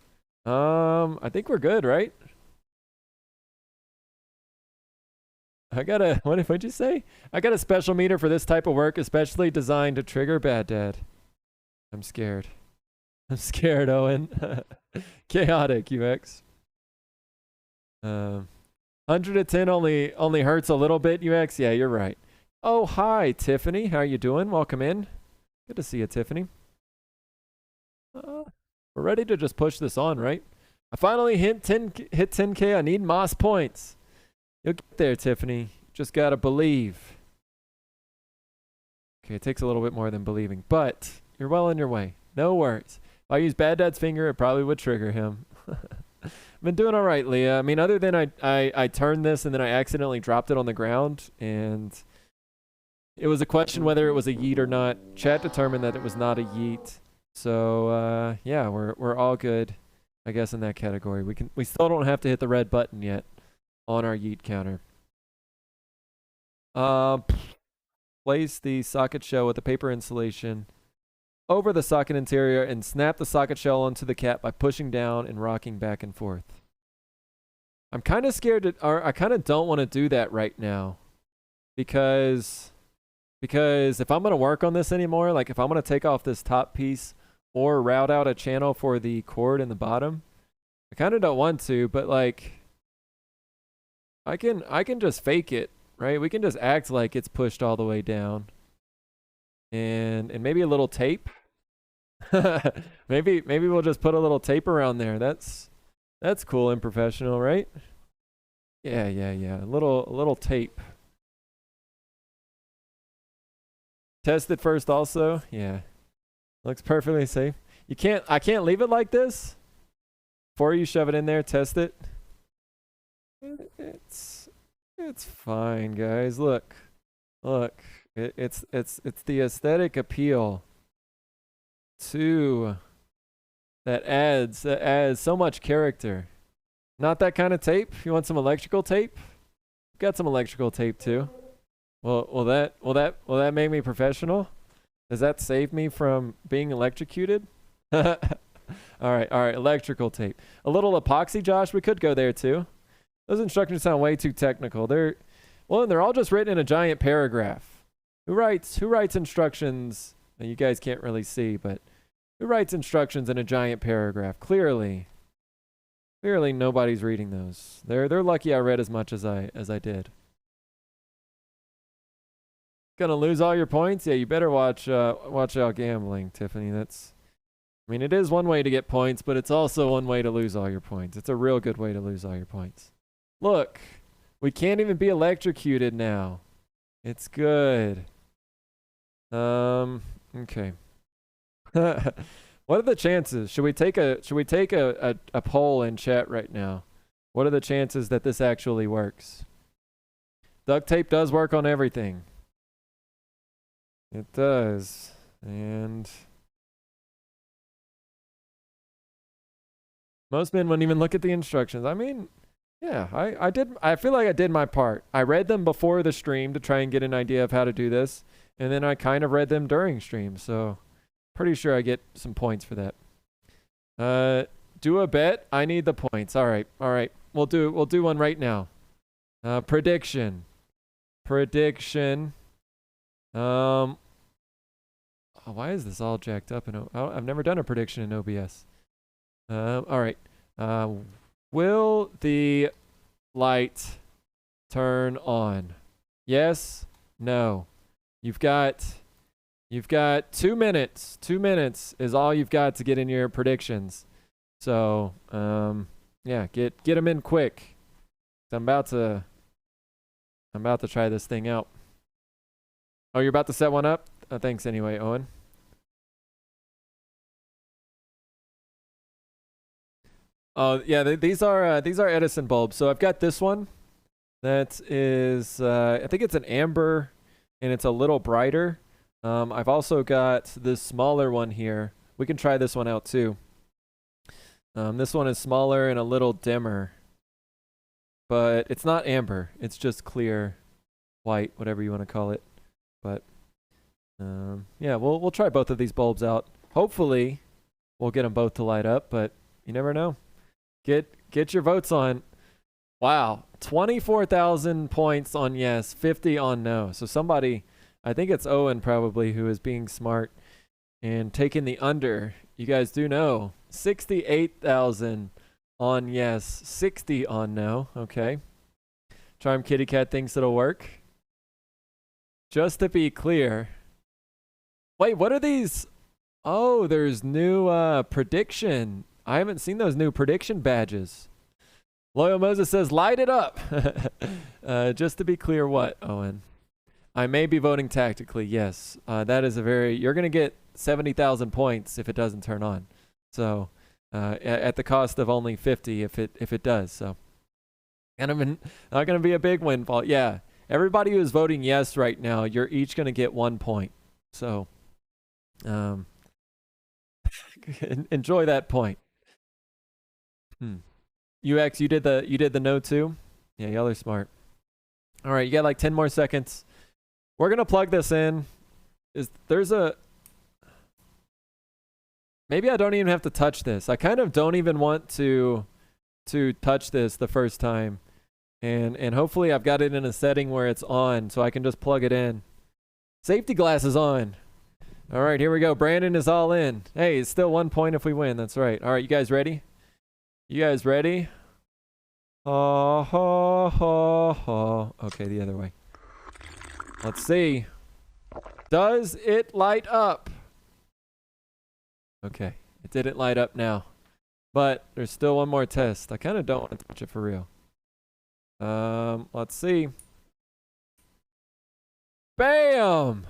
I think we're good, right? What'd you say? I got a special meter for this type of work, especially designed to trigger Bad Dad. I'm scared, Owen. Chaotic, UX. 100 to 10 only hurts a little bit, UX. Yeah, you're right. Oh, hi, Tiffany. How you doing? Welcome in. Good to see you, Tiffany. We're ready to just push this on, right? I finally hit 10K. I need Moss points. You'll get there, Tiffany. Just gotta believe. Okay, it takes a little bit more than believing, but you're well on your way. No worries. If I use Bad Dad's finger, it probably would trigger him. I've been doing all right, Leah. I mean, other than I turned this and then I accidentally dropped it on the ground, and it was a question whether it was a yeet or not. Chat determined that it was not a yeet. So yeah, we're all good, I guess, in that category. We still don't have to hit the red button yet on our yeet counter. Place the socket shell with the paper insulation over the socket interior and snap the socket shell onto the cap by pushing down and rocking back and forth. I'm kind of scared or I kind of don't want to do that right now because if I'm going to work on this anymore, like if I'm going to take off this top piece or route out a channel for the cord in the bottom, I kind of don't want to, but like I can just fake it, right? We can just act like it's pushed all the way down. And maybe a little tape. maybe we'll just put a little tape around there. That's cool and professional, right? Yeah. A little tape. Test it first also. Yeah. Looks perfectly safe. I can't leave it like this. Before you shove it in there, test it. It's fine, guys. Look. It's the aesthetic appeal to that adds so much character. Not that kind of tape. You want some electrical tape? Got some electrical tape too. Will that make me professional? Does that save me from being electrocuted? All right. Electrical tape. A little epoxy, Josh. We could go there too. Those instructions sound way too technical. They're all just written in a giant paragraph. Who writes instructions? You guys can't really see, but who writes instructions in a giant paragraph? Clearly nobody's reading those. They're lucky I read as much as I did. Gonna lose all your points? Yeah, you better watch out gambling, Tiffany. It is one way to get points, but it's also one way to lose all your points. It's a real good way to lose all your points. Look, We can't even be electrocuted now. It's good. Okay. What are the chances? Should we take a poll in chat right now? What are the chances that this actually works? Duct tape does work on everything. It does. And most men wouldn't even look at the instructions. I mean, yeah, I feel like I did my part. I read them before the stream to try and get an idea of how to do this, and then I kind of read them during stream, so pretty sure I get some points for that. Do a bet. I need the points. All right. We'll do one right now. Prediction. Oh, why is this all jacked up? I've never done a prediction in OBS. All right. Will the light turn on? Yes? No? You've got 2 minutes. 2 minutes is all you've got to get in your predictions. So, yeah, get them in quick. I'm about to try this thing out. Oh, you're about to set one up? Thanks anyway, Owen. Oh, yeah, these are Edison bulbs. So I've got this one that is I think it's an amber and it's a little brighter. I've also got this smaller one here. We can try this one out too. This one is smaller and a little dimmer. But it's not amber. It's just clear white, whatever you want to call it. But yeah, we'll try both of these bulbs out. Hopefully, we'll get them both to light up, but you never know. Get your votes on. Wow, 24,000 points on yes, 50 on no. So somebody, I think it's Owen probably, who is being smart and taking the under. You guys do know 68,000 on yes, 60 on no. Okay. Charm Kitty Cat thinks it'll work. Just to be clear. Wait, what are these? Oh, there's new prediction. I haven't seen those new prediction badges. Loyal Moses says, light it up. Just to be clear, what, Owen? I may be voting tactically, yes. That is you're going to get 70,000 points if it doesn't turn on. So, at the cost of only 50 if it does. So, not going to be a big windfall. Yeah, everybody who's voting yes right now, you're each going to get 1 point. So, enjoy that point. UX, you did the no too? Yeah, y'all are smart. All right, you got like 10 more seconds. We're gonna plug this in. Maybe I don't even have to touch this. I kind of don't even want to touch this the first time. And hopefully I've got it in a setting where it's on so I can just plug it in. Safety glasses on. All right, here we go. Brandon is all in. Hey, it's still 1 point if we win. That's right. All right, you guys ready? You guys ready? Ha ha ha ha. Okay, the other way. Let's see. Does it light up? Okay, it didn't light up now. But there's still one more test. I kind of don't want to touch it for real. Let's see. Bam!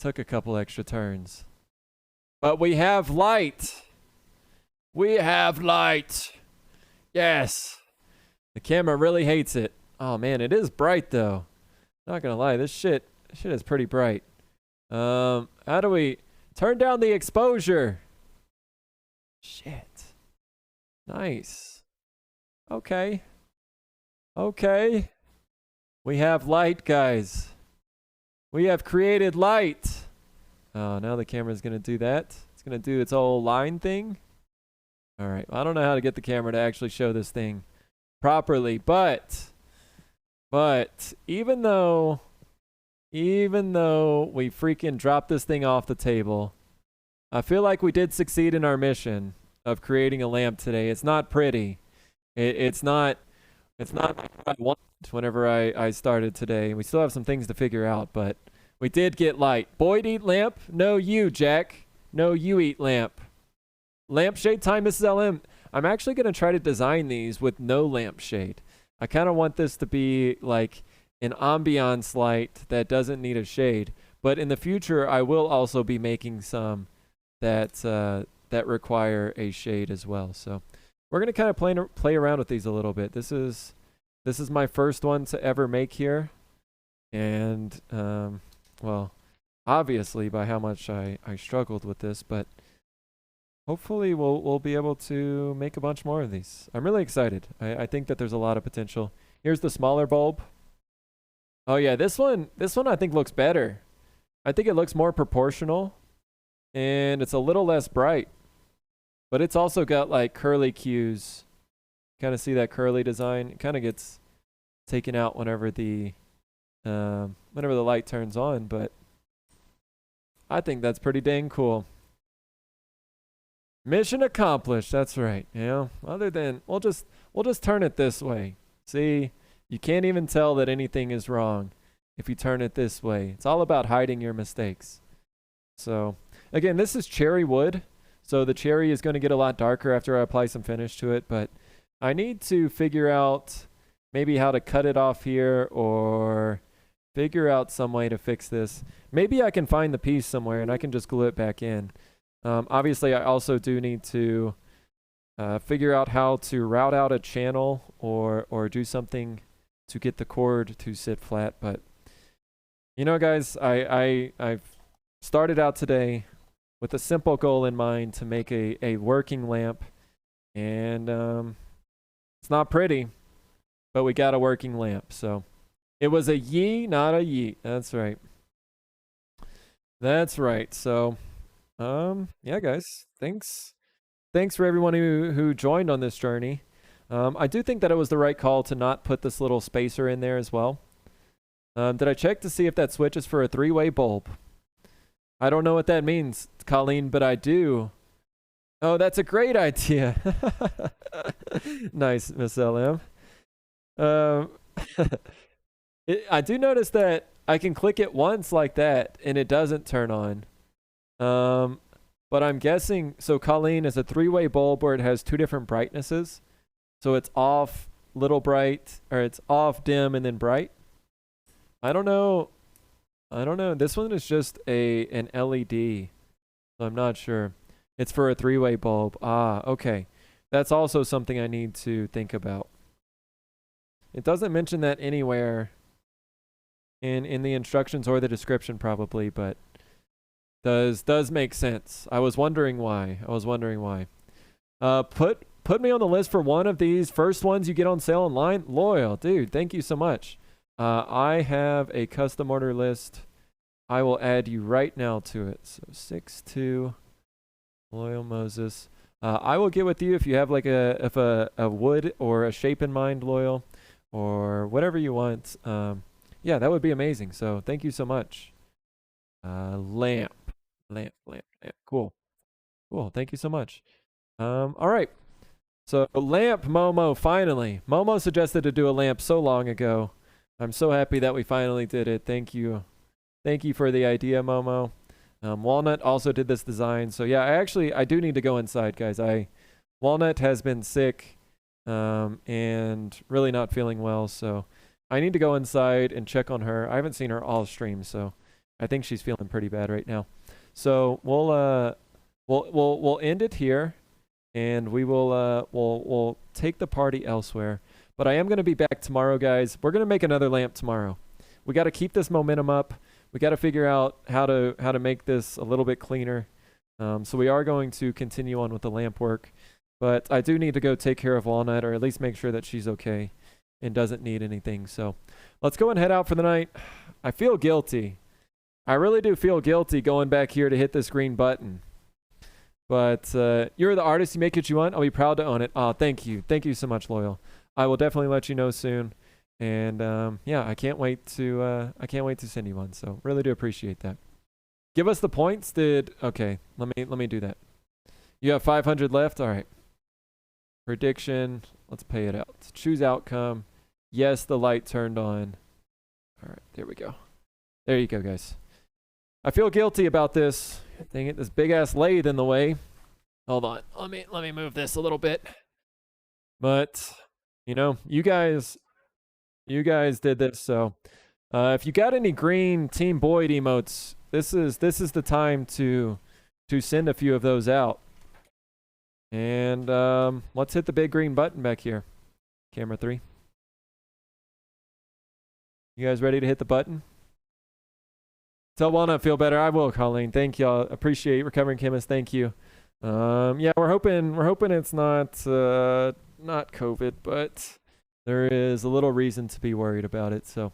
Took a couple extra turns. But we have light. We have light. Yes. The camera really hates it. Oh man, it is bright though. Not gonna lie, this shit is pretty bright. How do we turn down the exposure? Shit. Nice. Okay. Okay. We have light, guys. We have created light. Oh, now the camera's gonna do that. It's gonna do its old line thing. All right, I don't know how to get the camera to actually show this thing properly, but even though we freaking dropped this thing off the table, I feel like we did succeed in our mission of creating a lamp today. It's not pretty. It's not what I wanted whenever I started today. We still have some things to figure out, but we did get light. Boyd eat lamp? No, you, Jack. No, you eat lamp. Lampshade time, Mrs. LM. I'm actually going to try to design these with no lampshade. I kind of want this to be like an ambiance light that doesn't need a shade. But in the future, I will also be making some that that require a shade as well. So we're gonna kind of play around with these a little bit. This is my first one to ever make here, and well, obviously by how much I struggled with this, but hopefully we'll be able to make a bunch more of these. I'm really excited. I think that there's a lot of potential. Here's the smaller bulb. Oh yeah, this one I think looks better. I think it looks more proportional, and it's a little less bright, but it's also got like curly cues. Kind of see that curly design. It kind of gets taken out whenever the light turns on, but I think that's pretty dang cool. Mission accomplished. That's right. You know, other than we'll just turn it this way. See, you can't even tell that anything is wrong if you turn it this way. It's all about hiding your mistakes. So again, this is cherry wood, so the cherry is going to get a lot darker after I apply some finish to it, but I need to figure out maybe how to cut it off here, or figure out some way to fix this. Maybe I can find the piece somewhere and I can just glue it back in. Obviously, I also do need to figure out how to route out a channel or do something to get the cord to sit flat. But you know, guys, I've started out today with a simple goal in mind to make a working lamp, and it's not pretty, but we got a working lamp. So it was a yee, not a yeet. That's right. That's right. So yeah, guys, thanks for everyone who joined on this journey. I do think that it was the right call to not put this little spacer in there as well. Did I check to see if that switch is for a 3-way bulb? I don't know what that means, Colleen, but I do. Oh, that's a great idea. Nice, Miss LM. I do notice that I can click it once like that and it doesn't turn on. But I'm guessing, so Colleen is a 3-way bulb where it has 2 different brightnesses. So it's off, little bright, or it's off, dim, and then bright. I don't know. This one is just an LED. So I'm not sure. It's for a 3-way bulb. Ah, okay. That's also something I need to think about. It doesn't mention that anywhere in the instructions or the description probably, but does make sense. I was wondering why. Put me on the list for one of these first ones you get on sale online. Loyal, dude, thank you so much. I have a custom order list. I will add you right now to it. So 6-2 Loyal Moses. I will get with you if you have like a wood or a shape in mind, Loyal, or whatever you want. Yeah, that would be amazing. So thank you so much. Lamp. Cool. Thank you so much. All right. So lamp, Momo, finally. Momo suggested to do a lamp so long ago. I'm so happy that we finally did it. Thank you. Thank you for the idea, Momo. Walnut also did this design. So yeah, I do need to go inside, guys. Walnut has been sick and really not feeling well. So I need to go inside and check on her. I haven't seen her all stream, so I think she's feeling pretty bad right now. So we'll end it here, and we'll take the party elsewhere. But I am going to be back tomorrow, guys. We're going to make another lamp tomorrow. We got to keep this momentum up. We got to figure out how to make this a little bit cleaner. So we are going to continue on with the lamp work, but I do need to go take care of Walnut, or at least make sure that she's okay and doesn't need anything. So let's go and head out for the night. I feel guilty. I really do feel guilty going back here to hit this green button. But you're the artist. You make what you want. I'll be proud to own it. Oh, thank you. Thank you so much, Loyal. I will definitely let you know soon. And yeah, I can't wait to send you one. So really do appreciate that. Give us the points. Okay, let me do that. You have 500 left. All right. Prediction. Let's pay it out. Choose outcome. Yes, the light turned on. All right, there we go. There you go, guys. I feel guilty about this. Dang it, this big ass lathe in the way. Hold on. Let me move this a little bit. But you know, you guys You guys did this, so if you got any green Team Boyd emotes, this is the time to send a few of those out. And let's hit the big green button back here. Camera 3. You guys ready to hit the button? Tell Walnut feel better. I will, Colleen. Thank y'all. Appreciate Recovering Chemist. Thank you. Yeah, we're hoping it's not COVID, but there is a little reason to be worried about it. So,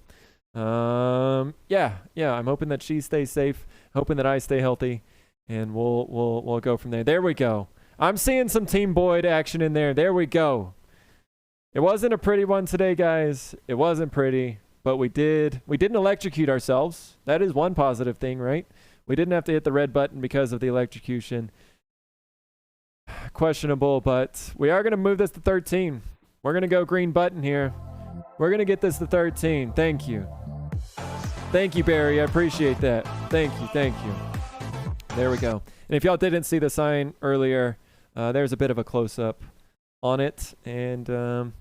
yeah, I'm hoping that she stays safe, hoping that I stay healthy, and we'll go from there. There we go. I'm seeing some Team Boyd action in there. There we go. It wasn't a pretty one today, guys. It wasn't pretty, but we didn't electrocute ourselves. That is one positive thing, right? We didn't have to hit the red button because of the electrocution. Questionable, but we are going to move this to 13. We're going to go green button here. We're going to get this to 13. Thank you. Thank you, Barry. I appreciate that. Thank you. There we go. And if y'all didn't see the sign earlier, there's a bit of a close-up on it. And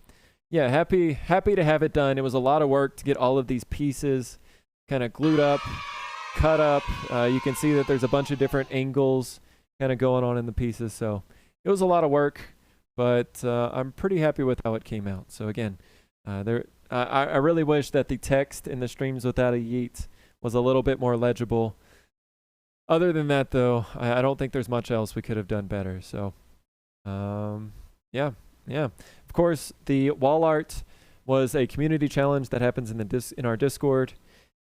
yeah, happy to have it done. It was a lot of work to get all of these pieces kind of glued up, cut up. You can see that there's a bunch of different angles kind of going on in the pieces. So it was a lot of work, but I'm pretty happy with how it came out. So again, I really wish that the text in the Streams Without a Yeet was a little bit more legible. Other than that, though, I don't think there's much else we could have done better. So, yeah. Of course, the wall art was a community challenge that happens in our Discord,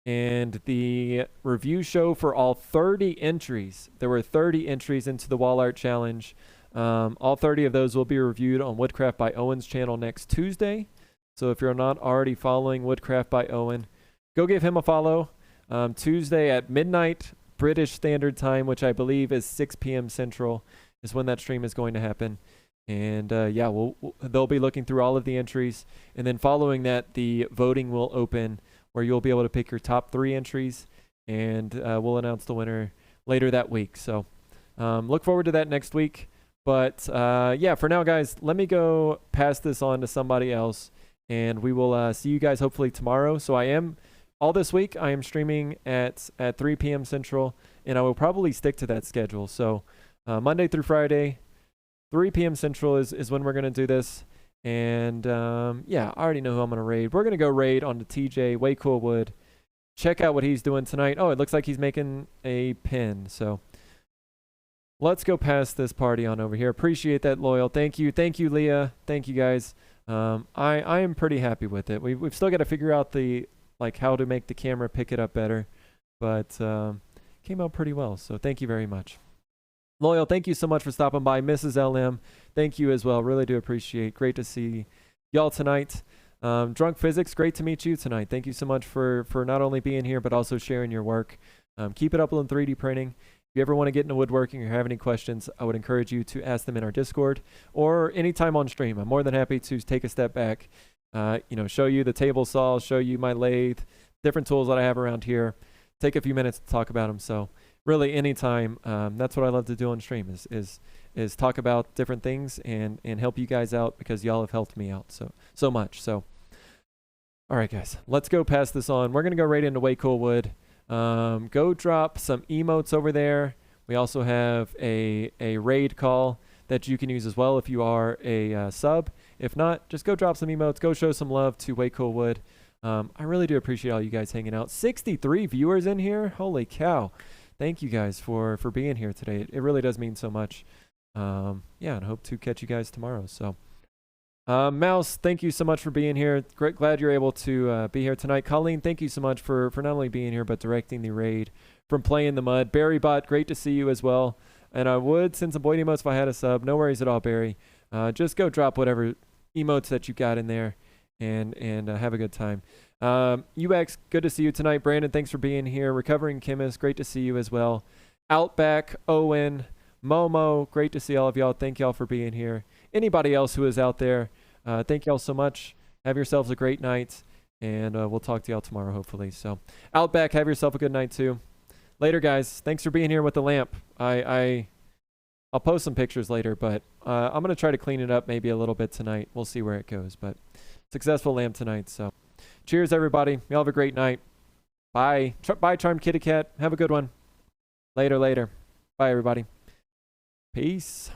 and the review show for all 30 entries. There were 30 entries into the wall art challenge. All 30 of those will be reviewed on Woodcraft by Owen's channel next Tuesday. So if you're not already following Woodcraft by Owen, go give him a follow. Tuesday at midnight British Standard Time, which I believe is 6 p.m. Central, is when that stream is going to happen. And yeah, they'll be looking through all of the entries. And then following that, the voting will open where you'll be able to pick your top 3 entries. And we'll announce the winner later that week. So look forward to that next week. But yeah, for now, guys, let me go pass this on to somebody else. And we will see you guys hopefully tomorrow. So all this week, I am streaming at 3 p.m. Central. And I will probably stick to that schedule. So Monday through Friday, 3 p.m. Central is when we're going to do this. And yeah, I already know who I'm going to raid. We're going to go raid on the TJ, Way Cool Wood. Check out what he's doing tonight. Oh, it looks like he's making a pin. So let's go pass this party on over here. Appreciate that, Loyal. Thank you, Leah. Thank you, guys. I am pretty happy with it. We've still got to figure out how to make the camera pick it up better. But came out pretty well. So thank you very much. Loyal, thank you so much for stopping by. Mrs. LM, thank you as well. Really do appreciate. Great to see y'all tonight. Drunk Physics, great to meet you tonight. Thank you so much for not only being here, but also sharing your work. Keep it up on 3D printing. If you ever want to get into woodworking or have any questions, I would encourage you to ask them in our Discord or anytime on stream. I'm more than happy to take a step back, show you the table saw, show you my lathe, different tools that I have around here. Take a few minutes to talk about them. So really anytime, that's what I love to do on stream is talk about different things and help you guys out because y'all have helped me out so much. So, all right, guys, let's go pass this on. We're going to go right into Way Cool Wood. Go drop some emotes over there. We also have a raid call that you can use as well if you are a sub. If not, just go drop some emotes. Go show some love to Way Cool Wood. I really do appreciate all you guys hanging out. 63 viewers in here. Holy cow. Thank you guys for being here today. It really does mean so much. Yeah, and hope to catch you guys tomorrow. So, Mouse, thank you so much for being here. Glad you're able to be here tonight. Colleen, thank you so much for not only being here, but directing the raid from Play in the Mud. Barry Bot, great to see you as well. And I would send some Boyd emotes if I had a sub. No worries at all, Barry. Just go drop whatever emotes that you got in there and have a good time. UX, good to see you tonight. Brandon, thanks for being here. Recovering Chemist, great to see you as well. Outback, Owen, Momo, great to see all of y'all. Thank y'all for being here. Anybody else who is out there, thank y'all so much. Have yourselves a great night, and we'll talk to y'all tomorrow, hopefully. So, Outback, have yourself a good night, too. Later, guys. Thanks for being here with the lamp. I'll post some pictures later, but I'm going to try to clean it up maybe a little bit tonight. We'll see where it goes, but successful lamp tonight, so. cheers, everybody. Y'all have a great night. Bye. Bye, Charmed Kitty Cat. Have a good one. Later. Bye, everybody. Peace.